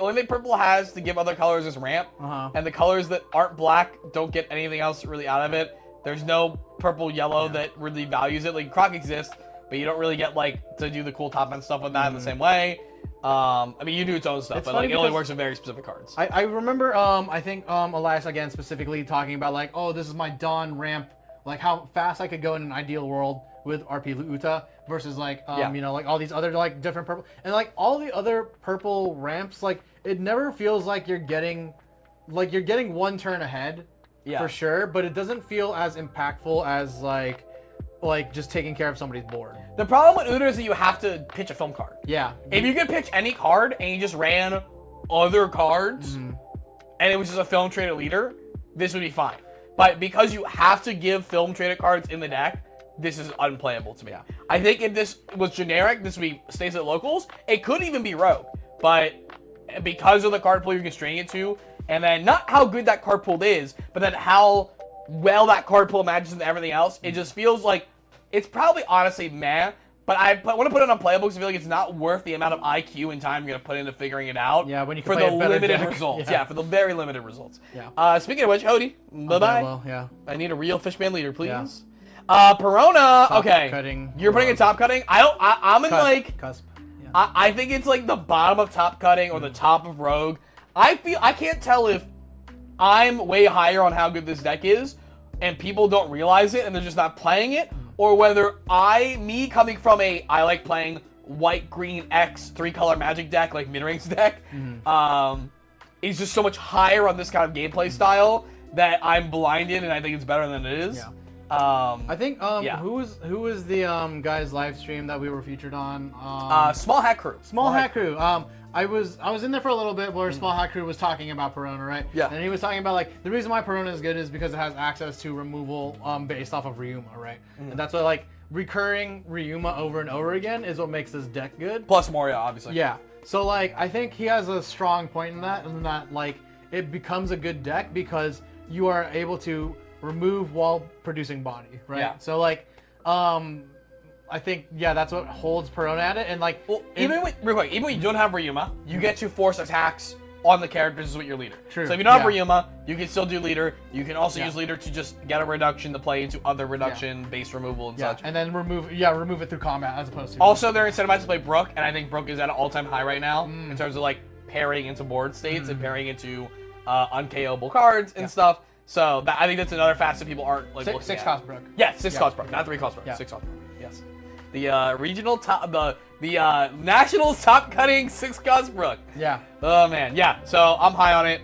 only thing purple has to give other colors is ramp, and the colors that aren't black don't get anything else really out of it. There's no purple yellow that really values it. Like Croc exists, but you don't really get like to do the cool top end stuff with that in the same way. I mean, you do its own stuff, but like it only works with very specific cards. I remember, I think Elias again specifically talking about like, oh, this is my Dawn ramp. Like how fast I could go in an ideal world with RP Uta versus like you know, like all these other like different purple, and like all the other purple ramps, like it never feels like you're getting one turn ahead for sure, but it doesn't feel as impactful as like just taking care of somebody's board. The problem with Uta is that you have to pitch a film card. Yeah. If you could pitch any card and you just ran other cards and it was just a film traded leader, this would be fine. But because you have to give film traded cards in the deck, this is unplayable to me. I think if this was generic, this would be stays at locals. It could even be Rogue, but because of the card pool you're constraining it to, and then not how good that card pool is, but then how well that card pool matches into everything else, it just feels like it's probably honestly meh. But I want to put it on playable because I feel like it's not worth the amount of IQ and time you're going to put into figuring it out. Yeah, when you can for play the a better limited deck. results. Yeah. Yeah, for the very limited results. Yeah. Speaking of which, Hody, bye-bye. Well, yeah. I need a real Fishman leader, please. Yeah. Perona, Top okay. cutting, You're putting a top cutting? I'm in like... Cusp. Yeah. I think it's like the bottom of top cutting or the top of Rogue. I can't tell if I'm way higher on how good this deck is and people don't realize it and they're just not playing it, or whether me coming from I like playing white, green, X, 3-color Magic deck, like mid-range deck, is just so much higher on this kind of gameplay style that I'm blinded and I think it's better than it is. Yeah. I think who was the guy's live stream that we were featured on? Small Hat Crew. Small Hat Crew. I was in there for a little bit where Small Hat Crew was talking about Perona, right? Yeah. And he was talking about like the reason why Perona is good is because it has access to removal based off of Ryuma, right? And that's why like recurring Ryuma over and over again is what makes this deck good. Plus Moria, obviously. Yeah. So like I think he has a strong point in that like it becomes a good deck because you are able to remove while producing body, right? Yeah. So like I think that's what holds Perona at it, and like even when you don't have Ryuma, you get to force attacks on the characters with your leader. True. So if you don't have Ryuma, you can still do leader. You can also use leader to just get a reduction to play into other reduction based removal and such. And then remove it through combat as opposed to. Also, they're incentivized to play Brook, and I think Brook is at an all-time high right now in terms of like pairing into board states and pairing into unKOable cards and stuff. So I think that's another facet people aren't like looking at. 6 cost Brook. Yeah, 6 cost Brook, not 3 cost Brook. Yeah. 6 cost Brook. Yes. The regional top, the nationals top cutting 6 cost Brook. Yeah. Oh man, yeah. So I'm high on it.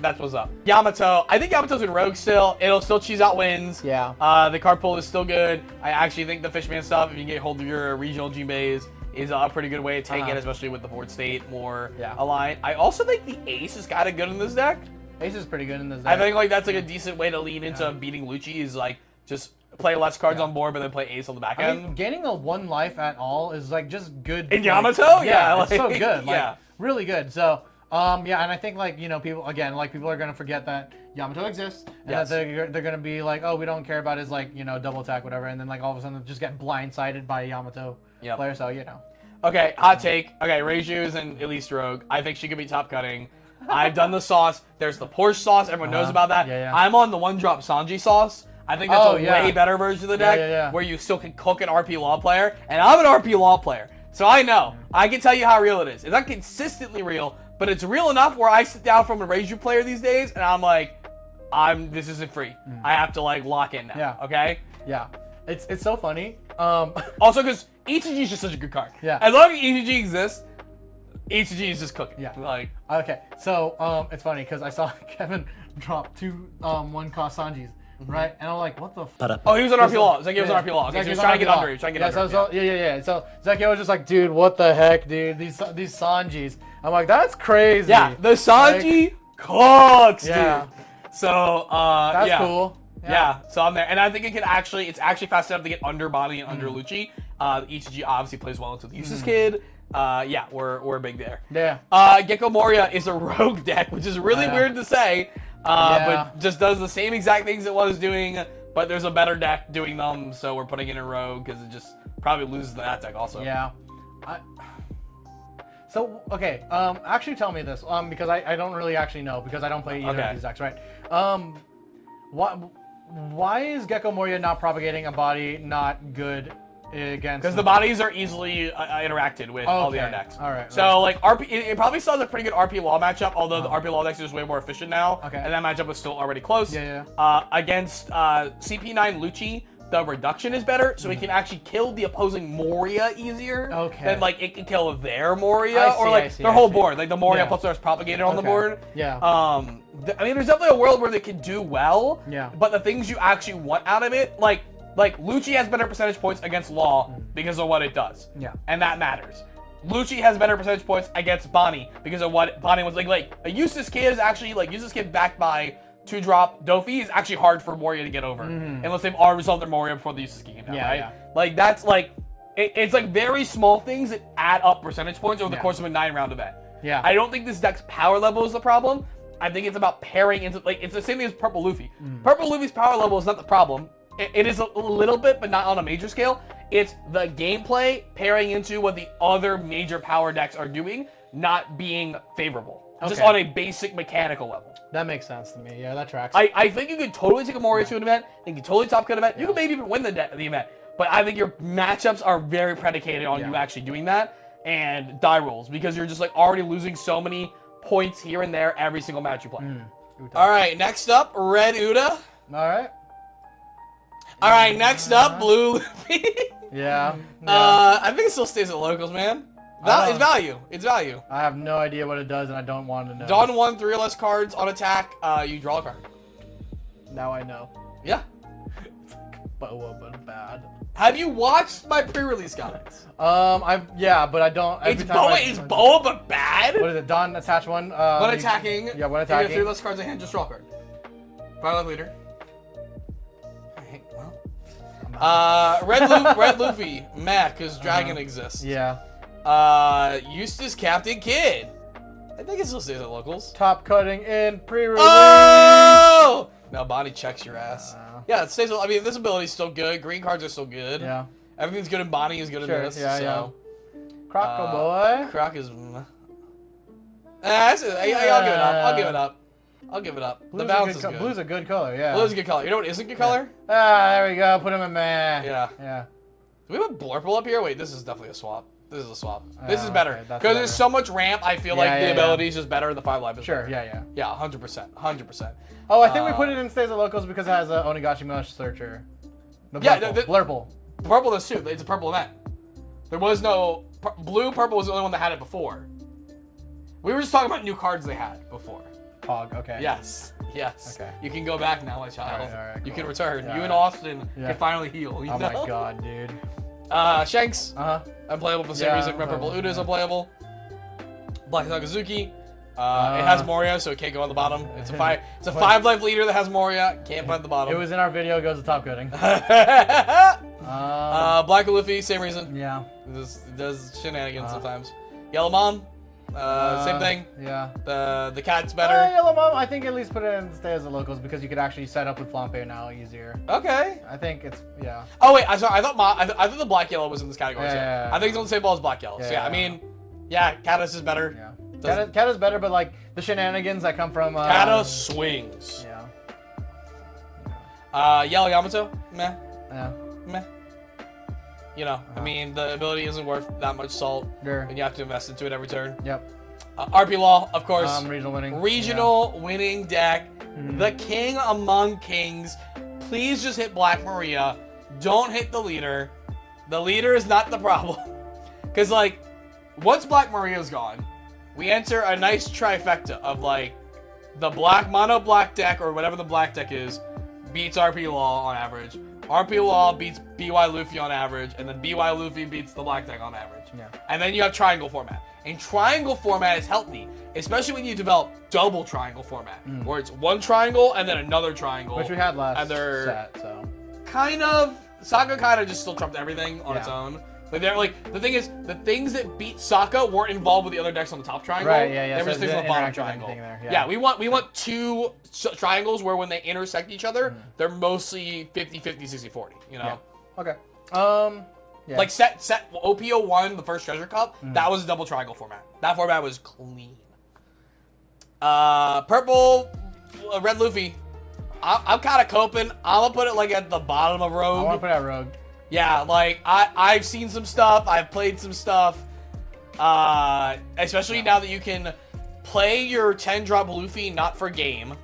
That's what's up. Yamato. I think Yamato's in Rogue still. It'll still cheese out wins. Yeah. The card pool is still good. I actually think the Fishman stuff, if you can get hold of your regional Jinbeis, is a pretty good way to take it, especially with the board state more aligned. I also think the Ace is kind of good in this deck. Ace is pretty good in this deck. I think like that's like a decent way to lean into beating Lucci is like just play less cards on board, but then play Ace on the back end. I mean, gaining a 1 life at all is like just good. In Yamato? Yeah, it's so good. Like, yeah. Really good. So, and I think like, people are going to forget that Yamato exists and that they're going to be like, oh, we don't care about his like, double attack, whatever. And then like all of a sudden just get blindsided by a Yamato player. So, Okay, hot take. Okay, Reiju's and Elise Rogue. I think she could be top cutting. I've done the sauce. There's the Porsche sauce. Everyone knows about that. Yeah. I'm on the one-drop Sanji sauce. I think that's way better version of the deck where you still can cook an RP Law player. And I'm an RP Law player. So I know. I can tell you how real it is. It's not consistently real, but it's real enough where I sit down from a Reiju player these days and I'm like, this isn't free. I have to like lock in now. Yeah. Okay? Yeah. It's so funny. Also because ETG is just such a good card. Yeah. As long as ETG exists, ETG is just cooking. Yeah. Like. Okay. So it's funny because I saw Kevin drop 2 1-cost Sanjis. Right? And I'm like, what the f? Oh, he was on RP Law. Zeki was on RP Law. Okay, so he was trying to get under. He was trying to get under. So Zeki was just like, dude, what the heck, dude? These Sanjis. I'm like, that's crazy. Yeah, the Sanji cooks, dude. So, that's cool. Yeah, so I'm there. And I think it's actually fast enough to get under Body and under Lucci. ETG obviously plays well into the Useless Kid. We're big there. Yeah. Gecko Moria is a rogue deck, which is really weird to say. But just does the same exact things it was doing, but there's a better deck doing them, so we're putting it in rogue because it just probably loses that deck also. Yeah. So, okay, actually tell me this, because I don't really actually know, because I don't play either of these decks, right? Why is Gecko Moria not propagating a body not good against? Because the bodies are easily interacted with all the other decks. All right. So like it probably still has a pretty good RP Law matchup, although the RP Law decks are just way more efficient now. Okay. And that matchup was still already close. Yeah. Against CP9 Lucci, the reduction is better, so it can actually kill the opposing Moria easier. Okay. Than like it can kill their Moria or like their whole board, like the Moria plus there's propagated on the board. Yeah. I mean, there's definitely a world where they can do well. Yeah. But the things you actually want out of it, like Lucci has better percentage points against Law because of what it does. Yeah. And that matters. Lucci has better percentage points against Bonnie because of what Bonnie was like a Useless Kid is actually like Useless Kid backed by 2-drop Dofi is actually hard for Moria to get over. Unless they've already resolved their Moria before they use the scheme, right? Yeah. Like, that's like, it's like very small things that add up percentage points over the course of a 9-round event. Yeah. I don't think this deck's power level is the problem. I think it's about pairing into, like, it's the same thing as Purple Luffy. Purple Luffy's power level is not the problem. It is a little bit, but not on a major scale. It's the gameplay pairing into what the other major power decks are doing, not being favorable. Just on a basic mechanical level. That makes sense to me. Yeah, that tracks. I think you could totally take a Moria to an event. I think you could totally top cut an event. You could maybe even win the event. But I think your matchups are very predicated on you actually doing that and die rolls, because you're just like already losing so many points here and there every single match you play. All right, next up, Red Uta. All right, next up, Blue Luffy. I think it still stays at locals, man. It's value. It's value. I have no idea what it does, and I don't want to know. Dawn 1, 3 or less cards on attack. You draw a card. Now I know. Yeah. It's like Boa, but bad. Have you watched my pre-release comments? But I don't. It's Boa. It's Boa, but bad. What is it? Dawn attach one. One attacking. Yeah, one attacking. If you have 3 less cards in hand, just draw a card. 5 leader. Red Luffy, Mac, because Dragon exists. Yeah. Eustace Captain Kid. I think it still stays at locals. Top cutting in pre-release. Oh! No, Bonnie checks your ass. Yeah, it stays. I mean, this ability's still good. Green cards are still good. Yeah. Everything's good in Bonnie is good in this. Yeah. Croco boy. Croc is. I'll give it up. I'll give it up. The balance is good. Blue's a good color, yeah. Blue's a good color. You know what isn't good color? There we go. Put him in meh. Yeah. Do we have a Blurple up here? Wait, this is definitely a swap. This is a swap. This is better. Because there's so much ramp, I feel like the ability is just better. The 5 life is better. Yeah, 100%. 100%. Oh, I think we put it in stays of locals because it has a Onigashima Mush Searcher. Blurple. Purple does too. It's a purple event. There was no... Purple was the only one that had it before. We were just talking about new cards they had before. Pog, okay. Yes. Okay. You can go back now, my child. All right, you can return. You and Austin can finally heal. Oh my god, dude. Shanks. Unplayable for the same reason. Purple Uta is unplayable. Black Sakazuki. It has Moria, so it can't go on the bottom. It's a 5 life leader that has Moria. Can't put at the bottom. It was in our video. It goes to top cutting. Black Luffy, same reason. Yeah. It does shenanigans sometimes. Yellow Mom. Same thing. Yeah. The cat's better. Yellow Mom, I think at least put it in stay as the locals because you could actually set up with Flampe now easier. Okay. I think it's Oh wait, I thought the black yellow was in this category. Yeah. I think it's on the same ball as black yellow. I mean, Katas is better. Yeah. Kata's better, but like the shenanigans that come from Kata swings. Yeah. Yellow Yamato, meh. Yeah. Meh. You know, I mean, the ability isn't worth that much salt, Sure. and you have to invest into it every turn. Yep. RP Law, of course. Regional winning. Winning deck. The king among kings. Please just hit Black Maria. Don't hit the leader. The leader is not the problem. Because, like, once Black Maria's gone, we enter a nice trifecta of, like, the black mono black deck, or whatever the black deck is, beats RP Law on average. RP Law beats BY Luffy on average, and then BY Luffy beats the black deck on average. Yeah. And then you have triangle format. And triangle format is healthy, especially when you develop double triangle format, where it's one triangle and then another triangle. Which we had last and they're set, so. Kind of. Sokka kind of just still trumped everything on its own. Like, they're like, the thing is, the things that beat Sokka weren't involved with the other decks on the top triangle. Right, yeah. They were just things on the bottom triangle. Yeah, we want 2 triangles where when they intersect each other, they're mostly 50-50, 60-40, you know? Yeah. Okay. Yeah. Like set OP01, the first treasure cup, that was a double triangle format. That format was clean. Purple, Red Luffy. I'm kind of coping. I'm gonna put it like at the bottom of Rogue. I want to put it at Rogue. Yeah, like I've seen some stuff. I've played some stuff. Especially now that you can play your 10-drop Luffy not for game,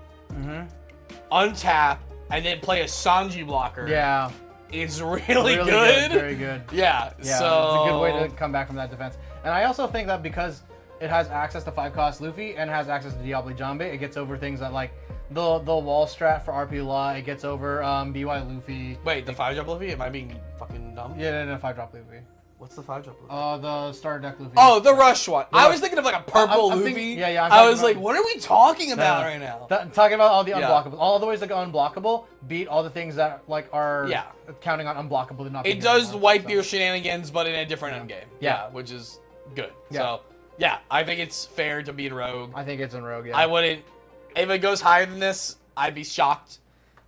untap, and then play a Sanji blocker. Yeah. It's really good. Very good. Yeah, so... it's a good way to come back from that defense. And I also think that because it has access to 5-cost Luffy and has access to Diablo Jambe, it gets over things that like the wall strat for RP Law, it gets over BY Luffy. Wait, the 5-drop Luffy? Am I being fucking dumb? Yeah, no, 5-drop Luffy. What's the 5-drop? The starter deck Luffy. Oh, the Rush one. I was thinking of like a purple Luffy. I was like, what are we talking about right now? Talking about all the unblockables. All the ways that go unblockable beat all the things that like are counting on unblockable. Not it does wipe your shenanigans, but in a different endgame. Yeah, which is good. Yeah. So, yeah, I think it's fair to be in Rogue. I think it's in Rogue, yeah. I wouldn't... If it goes higher than this, I'd be shocked.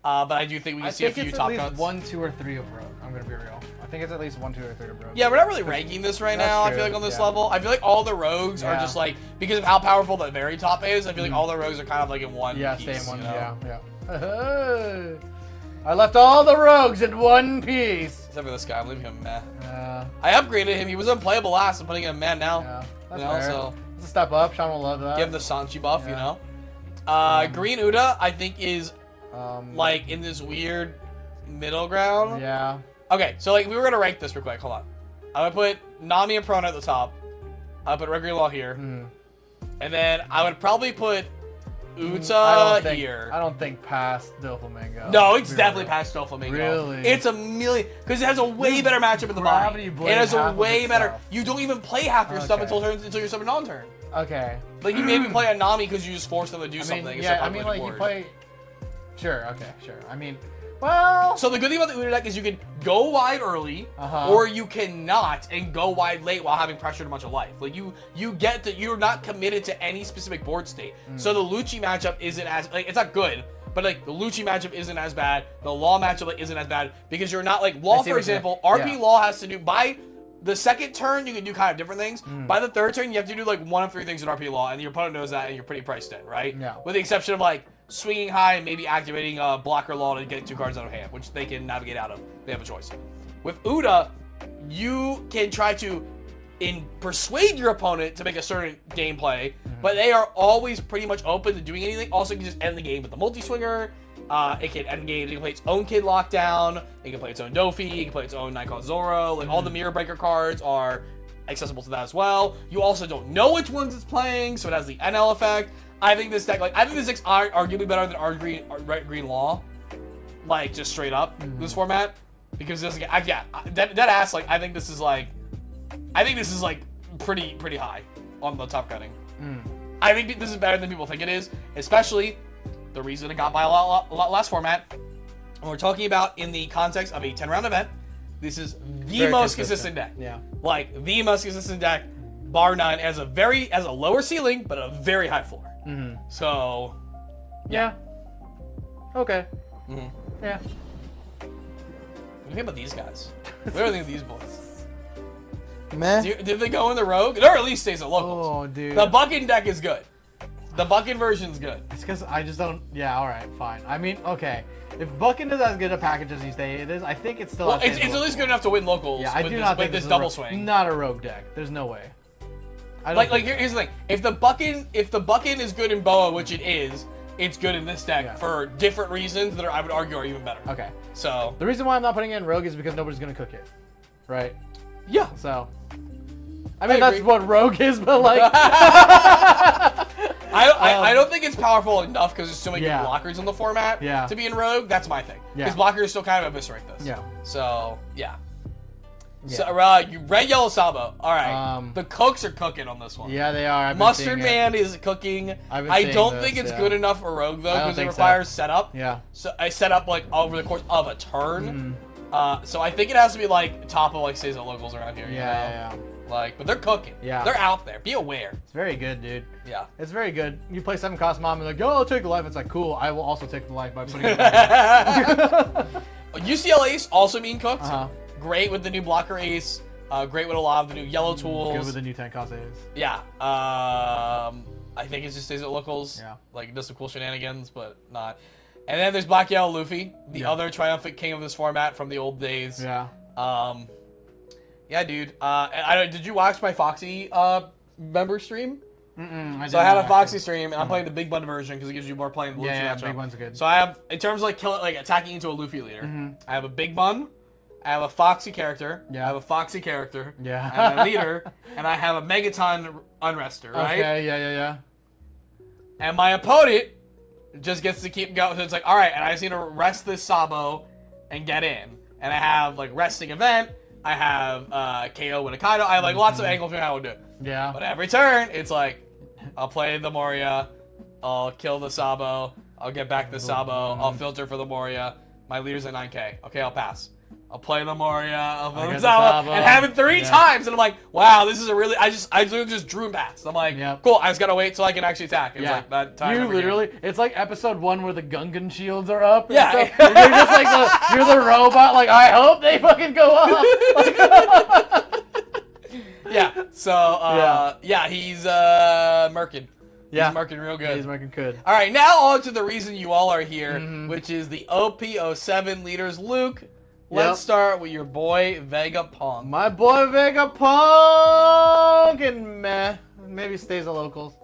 But I do think we can see a few top cuts. I think it's at least 1, 2, or 3 of Rogue. I'm going to be real. I think it's at least 1, 2, or 3 of Rogue. Yeah, we're not really ranking this right now, I feel like, on this level. I feel like all the Rogues are just like... Because of how powerful the very top is, I feel like all the Rogues are kind of like in one piece. Same one, you know? yeah. I left all the Rogues in one piece. Except for this guy, I'm leaving him meh. I upgraded him. He was unplayable last. I'm putting him meh now. Yeah, that's fair. So it's a step up. Sean will love that. Give him the Sanji buff, you know? Green Uta, I think, is like in this weird middle ground. Yeah. Okay, so like we were gonna rank this real quick. Hold on. I'm gonna put Nami and Prona at the top. I'll put Red Green Law here. And then I would probably put Uta here. I don't think past Doflamingo. No, it's definitely past Doflamingo. Really? It's a million, because it has a way better matchup in the body. It has a way better. You don't even play half your stuff until you're summoned on turn. Okay. Like you maybe play on Nami because you just force them to do something. Yeah, I mean like you play. Sure. Okay. Sure. I mean. Well. So the good thing about the Uta deck is you can go wide early, or you cannot and go wide late while having pressured a bunch of life. Like you're not committed to any specific board state. So the Lucci matchup isn't as like it's not good, but like the Lucci matchup isn't as bad. The Law matchup like, isn't as bad because you're not like Law for example. RP Law has to do by the second turn you can do kind of different things. By the third turn you have to do like 1 of 3 things in RP Law, and your opponent knows that, and you're pretty priced in, right? Yeah. With the exception of like swinging high and maybe activating blocker Law to get 2 cards out of hand, which they can navigate out of. They have a choice. With Uta, you can try to persuade your opponent to make a certain gameplay, but they are always pretty much open to doing anything. Also, you can just end the game with the multi-swinger. It can end the game. It can play its own Kid Lockdown. It can play its own Dofi. It can play its own Night Call Zoro. Like all the Mirror Breaker cards are accessible to that as well. You also don't know which ones it's playing, so it has the NL effect. I think this deck's arguably better than our green Law, like just straight up this format, because this dead ass like I think this is like pretty high on the top cutting. I think this is better than people think it is, especially the reason it got by a lot last format. When we're talking about in the context of a 10-round event, this is the most consistent deck. Yeah, like the most consistent deck, bar none. Has a lower ceiling but a very high floor. So, yeah. Okay. Yeah. What do you think about these guys? What do you think of these boys? Meh. Did they go in the Rogue? Or at least stays at locals. Oh, dude. The Bucking deck is good. The Bucking version's good. It's because I just don't. Yeah, alright, fine. I mean, okay. If Bucking is as good a package as you say it is, I think it's still. Well, it's at least good enough to win locals. Yeah, I do not think this double swing. Not a Rogue deck. There's no way. Here's the thing: if the Bucking is good in Boa, which it is, it's good in this deck for different reasons that I would argue are even better. Okay. So the reason why I'm not putting it in Rogue is because nobody's gonna cook it, right? Yeah. So. I mean, that's what Rogue is, but like. I don't think it's powerful enough because there's so many good blockers in the format to be in Rogue. That's my thing. Because blockers still kind of eviscerate this. Yeah. So, yeah. So, red, yellow, Sabo. All right. The cooks are cooking on this one. Yeah, they are. Mustard Man is cooking. I don't think it's good enough for Rogue, though, because it requires setup. Yeah. So I set up, like, over the course of a turn. So I think it has to be, like, top of, like, stays at locals around here. Yeah. Like, but they're cooking. Yeah. They're out there. Be aware. It's very good, dude. Yeah. It's very good. You play 7-cost mom and like, yo, I'll take the life. It's like, cool. I will also take the life by putting it back. UCL Ace also being cooked. Great with the new blocker Ace. Great with a lot of the new yellow tools. Good with the new 10-cost Ace. Yeah. I think it just stays at locals. Yeah. Like, does some cool shenanigans, but not. And then there's Black Yellow Luffy, the other triumphant king of this format from the old days. Yeah. Yeah, dude. Did you watch my Foxy member stream? I had a Foxy stream, and I'm playing the Big Bun version because it gives you more playing the Luffy matchup. Big Bun's good. So I have, in terms of like attacking into a Luffy leader, I have a Big Bun, I have a Foxy character, I have a Foxy character, I have a leader, and I have a Megaton Unrester, right? Okay, yeah. And my opponent just gets to keep going. So it's like, all right, and I just need to rest this Sabo and get in. And I have like resting event. I have KO with a Kaido. I have like lots of angles behind how I do it. Yeah. But every turn, it's like, I'll play the Moria, I'll kill the Sabo, I'll get back the Sabo, I'll filter for the Moria. My leader's at 9k. Okay, I'll pass. I'll play the Moria, I'll play the Sabo, and have it 3 times, and I'm like, wow, this is a really, I literally just drew and passed. I'm like, cool, I just gotta wait till I can actually attack. It's like that time. You literally, it's like episode 1 where the Gungan shields are up. Yeah. You're just like, you're the robot, like, I hope they fucking go up. Yeah, so, he's murking. Yeah. He's marking real good. He's marking good. All right, now on to the reason you all are here, which is the OP07 leaders. Luke, let's start with your boy Vegapunk. My boy Vegapunk, and maybe stays at locals.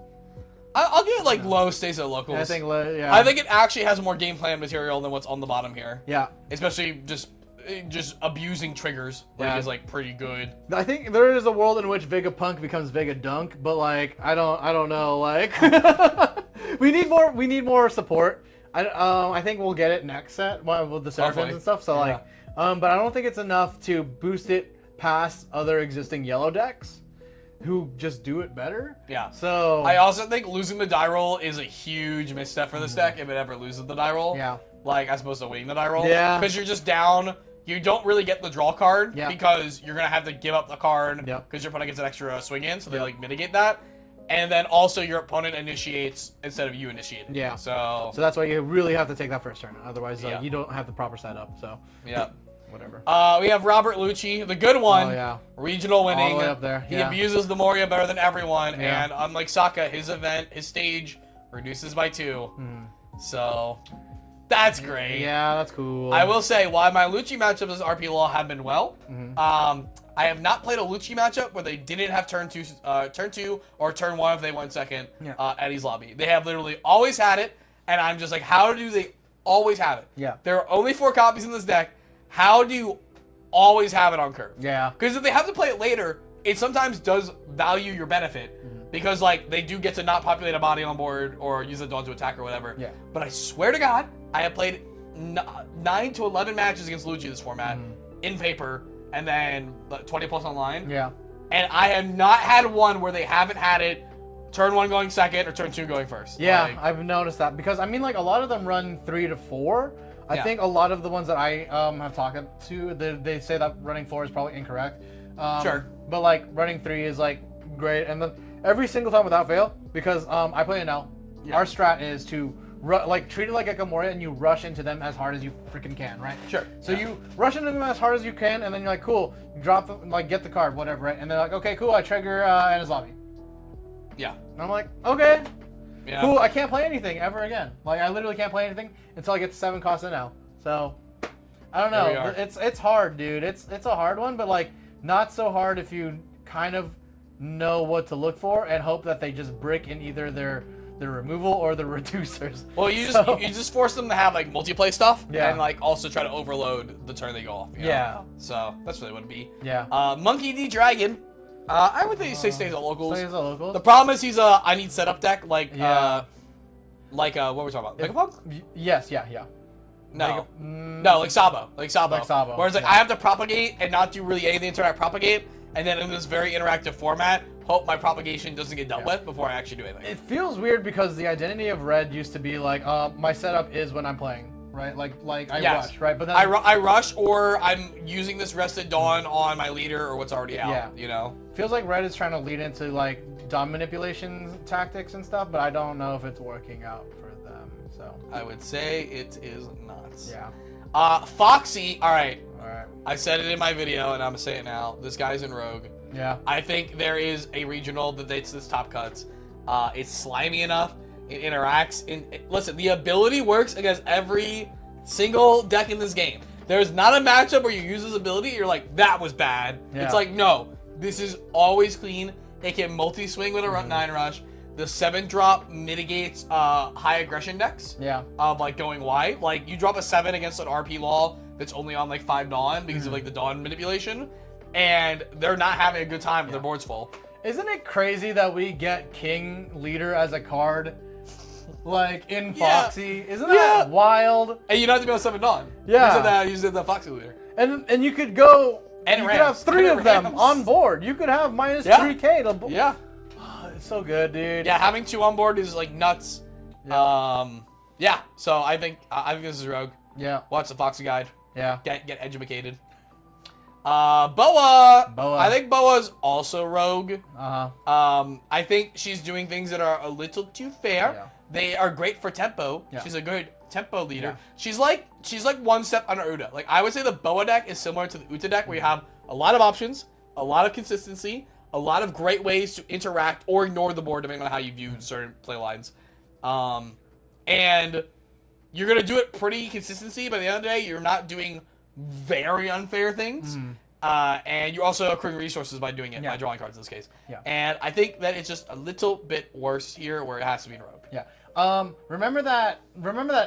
I'll give it like low stays at locals. I think, I think it actually has more game plan material than what's on the bottom here. Yeah. Especially just abusing triggers is like pretty good. I think there is a world in which Vegapunk becomes Vegadunk, but like I don't know, like we need more support. I think we'll get it next set with the Seraphims and stuff. So but I don't think it's enough to boost it past other existing yellow decks who just do it better. Yeah. So I also think losing the die roll is a huge misstep for this deck if it ever loses the die roll. Yeah. Like as opposed to winning the die roll. Yeah. Because you're just down. You don't really get the draw card because you're going to have to give up the card because your opponent gets an extra swing in, so they like mitigate that. And then also your opponent initiates instead of you initiating. Yeah. So that's why you really have to take that first turn. Otherwise, you don't have the proper setup. So yeah. Whatever. We have Robert Lucci, the good one. Oh, yeah. Regional winning. All the way up there. He abuses the Moria better than everyone. And unlike Sokka, his stage reduces by 2. So that's great. Yeah, that's cool. I will say, while my Lucci matchups as RP Law have been well, I have not played a Lucci matchup where they didn't have turn 2 or turn 1 if they went second at Eddie's Lobby. They have literally always had it, and I'm just like, how do they always have it? Yeah. There are only 4 copies in this deck. How do you always have it on curve? Yeah. Because if they have to play it later, it sometimes does value your benefit because like they do get to not populate a body on board or use the dawn to attack or whatever. Yeah. But I swear to God, I have played 9 to 11 matches against Lucci this format in paper and then 20 plus online. Yeah. And I have not had one where they haven't had it turn 1 going second or turn 2 going first. Yeah, like, I've noticed that because I mean like a lot of them run 3 to 4. I think a lot of the ones that I have talked to, they say that running 4 is probably incorrect. Sure. But like running 3 is like great, and then every single time without fail, because I play an L. Our strat is to treat it like a Gamora and you rush into them as hard as you freaking can, right? Sure. So you rush into them as hard as you can, and then you're like, cool, you drop the, get the card, whatever, right? And they're like, okay, cool, I trigger Anna's Lobby. Yeah. And I'm like, okay. Yeah. Cool, I can't play anything ever again. Like, I literally can't play anything until I get to 7 cost now. So, I don't know. It's hard, dude. It's a hard one, but, like, not so hard if you kind of know what to look for and hope that they just brick in either their removal or the reducers. Well, you just force them to have, like, multiplay stuff and, like, also try to overload the turn they go off. You know? So, that's really what it'd be. Yeah. Monkey.D.Dragon. I would think he stays at locals. Stays at locals. The problem is he's a I need setup deck like what were we talking about? Vegapunk? Yes, yeah. No, like Sabo. Like Sabo. Whereas like I have to propagate and not do really anything until I propagate, and then in this very interactive format, hope my propagation doesn't get dealt with before I actually do anything. It feels weird because the identity of Red used to be like my setup is when I'm playing. Right, like I rush, right? But then I rush, or I'm using this Rested Dawn on my leader or what's already out. Yeah, you know. Feels like Red is trying to lead into like Dom manipulation tactics and stuff, but I don't know if it's working out for them. So I would say it is not. Yeah. Foxy. All right. All right. I said it in my video, and I'm gonna say it now. This guy's in Rogue. Yeah. I think there is a regional that dates this top cuts. It's slimy enough. It interacts. Listen, the ability works against every single deck in this game. There's not a matchup where you use this ability, you're like, that was bad. Yeah. It's like, no, this is always clean. It can multi-swing with a 9 rush. The 7-drop mitigates high aggression decks. Yeah. Of like going wide. Like you drop a 7 against an RP Law that's only on like 5 Dawn because of like the Dawn manipulation, and they're not having a good time with their board's full. Isn't it crazy that we get King Leader as a card? Like in Foxy, isn't that wild? And you don't have to be on 7 Dawn. Yeah, you said the Foxy leader. And you could go And you could have 3 of them Rams. on board. You could have minus Yeah. 3K. Yeah. Oh, it's so good, dude. Yeah, having 2 on board is like nuts. Yeah. Yeah. So I think this is Rogue. Yeah. Watch the Foxy Guide. Yeah. Get educated. Boa. Boa. I think Boa's also Rogue. Uh-huh. I think she's doing things that are a little too fair. Yeah. They are great for tempo. Yeah. She's a good tempo leader. Yeah. She's like one step under Uta. Like I would say the Boa deck is similar to the Uta deck where you have a lot of options, a lot of consistency, a lot of great ways to interact or ignore the board depending on how you view certain play lines. And you're gonna do it pretty consistency, but at the end of the day, you're not doing very unfair things. And you're also accruing resources by doing it, by drawing cards in this case. Yeah. And I think that it's just a little bit worse here where it has to be in Rogue. Yeah. Remember that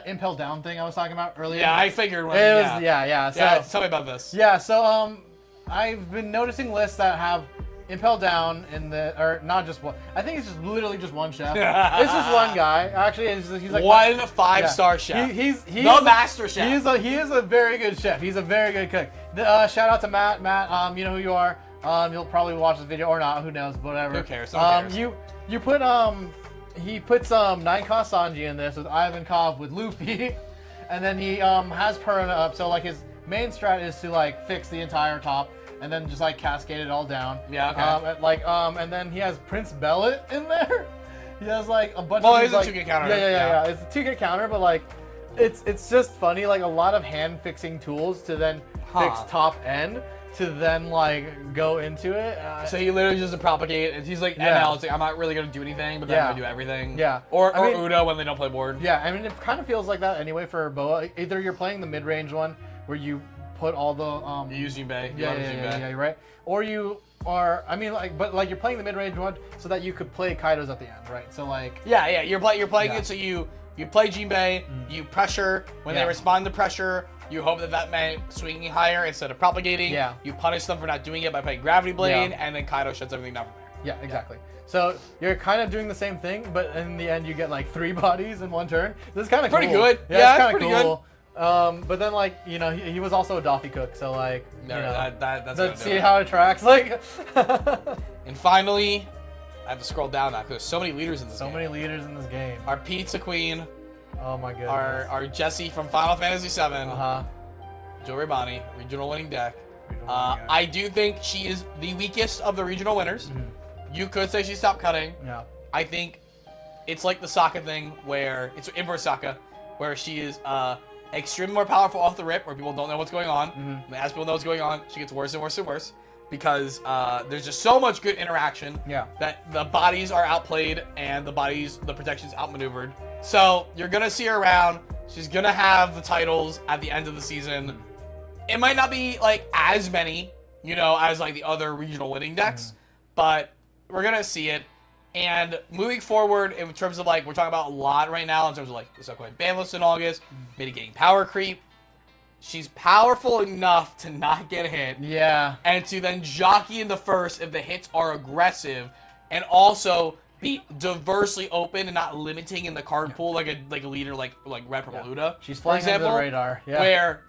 impel down thing I was talking about earlier? Yeah, I figured. Yeah. So, tell me about this. Yeah, so I've been noticing lists that have impel down in the, or not just one. I think it's just literally just one chef. It's just one guy. Actually, he's like one 5-star chef. He's the master chef. He is a very good chef. He's a very good cook. Shout out to Matt. Matt, you know who you are. You'll probably watch this video or not. Who knows? Whatever. Who cares? Cares. You put he puts 9-cost Sanji in this with Ivankov with Luffy, and then he has Perna up. So like his main strat is to like fix the entire top. And then just like cascade it all down. Yeah. Okay. And then he has Prince Bellet in there. He has like a bunch of. Well, it's a 2-get counter. Yeah. It's a 2-get counter, but like, it's just funny. Like a lot of hand fixing tools to then fix top end to then like go into it. So he literally just propagate, and he's like, ML, it's like I'm not really gonna do anything, but then I'm gonna do everything. Yeah. Or Uta when they don't play board. Yeah. I mean, it kind of feels like that anyway for Boa. Either you're playing the mid range one where you put all the you use Jinbei. Yeah, you're right. Or you are, I mean, like, but like you're playing the mid-range one so that you could play Kaidos at the end, right? So like, you're playing it so you play Jinbei, you pressure when they respond to pressure. You hope that meant swinging higher instead of propagating. Yeah. You punish them for not doing it by playing Gravity Blade, and then Kaido shuts everything down from there. Yeah, exactly. So you're kind of doing the same thing, but in the end you get like 3 bodies in one turn. This is kind of pretty good. Yeah, it's kind of pretty cool. good. But then like, you know, he was also a Doffy cook, so like, that's let's see how it tracks. Like, and finally, I have to scroll down now because there's so many leaders in this game. So many leaders in this game. Our Pizza Queen. Oh my goodness. Our Jessie from Final Fantasy VII. Joe Rabani, regional winning deck. I do think she is the weakest of the regional winners. You could say she stopped cutting. Yeah. I think it's like the Sokka thing where it's inverse Sokka, where she is extremely more powerful off the rip, where people don't know what's going on. And as people know what's going on, she gets worse and worse and worse because there's just so much good interaction that the bodies are outplayed and the protection's outmaneuvered. So you're gonna see her around. She's gonna have the titles at the end of the season. It might not be like as many, as like the other regional winning decks, but we're gonna see it. And moving forward, in terms of like, we're talking about a lot right now in terms of like the subclass ban list in August, mitigating power creep. She's powerful enough to not get hit. Yeah. And to then jockey in the first if the hits are aggressive, and also be diversely open and not limiting in the card pool like a leader like Red Purple Uta. She's flying under the radar. Yeah. Where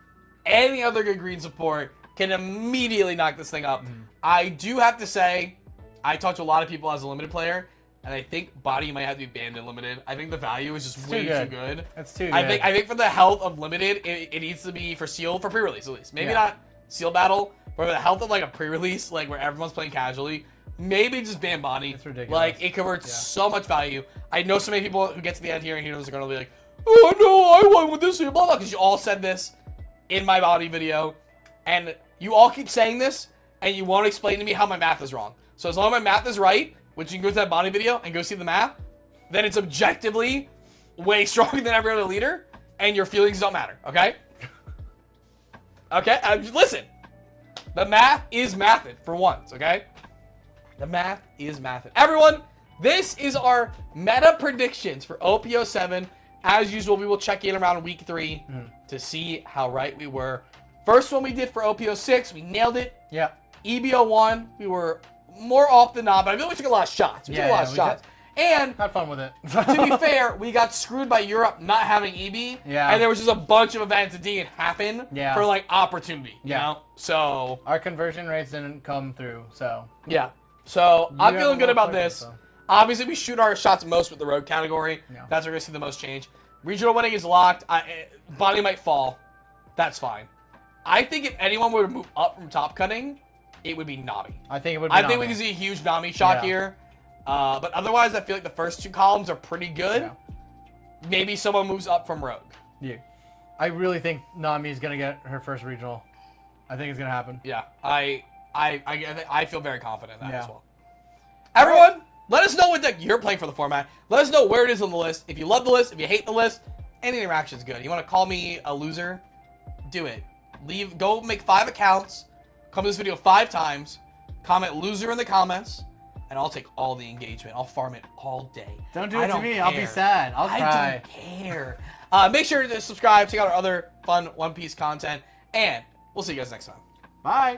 any other good green support can immediately knock this thing up. I do have to say, I talked to a lot of people as a limited player, and I think body might have to be banned in limited. I think the value is just way too good. It's too good. I think for the health of limited, it needs to be for seal, for pre-release at least. Maybe not seal battle, but for the health of like a pre-release, like where everyone's playing casually, maybe just ban body. It's ridiculous. Like it converts so much value. I know so many people who get to the end here and heroes are gonna be like, oh no, I won with this, blah blah, because you all said this in my body video, and you all keep saying this, and you won't explain to me how my math is wrong. So as long as my math is right, which you can go to that body video and go see the math, then it's objectively way stronger than every other leader, and your feelings don't matter, okay? Okay, listen. The math is mathed for once, okay? The math is mathed. Everyone, this is our meta predictions for OP07. As usual, we will check in around week 3 to see how right we were. First one we did for OP06, we nailed it. Yeah. EBO1, we were more off than not, but I feel like we took a lot of shots. We took a lot of shots. And Have fun with it. to be fair, we got screwed by Europe not having EB. Yeah. And there was just a bunch of events that didn't happen for like opportunity. You know? So our conversion rates didn't come through. So yeah. So I'm have feeling a good little about quicker, this. so. Obviously, we shoot our shots most with the road category. Yeah. That's where we're going to see the most change. Regional winning is locked. Bonnie might fall. That's fine. I think if anyone were to move up from top cutting, it would be Nami. I think it would be I think we Nami. can see a huge Nami shot here. But otherwise, I feel like the first two columns are pretty good. Yeah. Maybe someone moves up from Rogue. Yeah. I really think Nami's going to get her first regional. I think it's going to happen. Yeah. I feel very confident in that Yeah. as well. Everyone, let us know what deck you're playing for the format. Let us know where it is on the list. If you love the list, if you hate the list, any interaction is good. You want to call me a loser? Do it. Go make 5 accounts. Come to this video 5 times. Comment loser in the comments. And I'll take all the engagement. I'll farm it all day. Don't do it to me. I'll be sad. I'll cry. I don't care. Make sure to subscribe. Check out our other fun One Piece content. And we'll see you guys next time. Bye.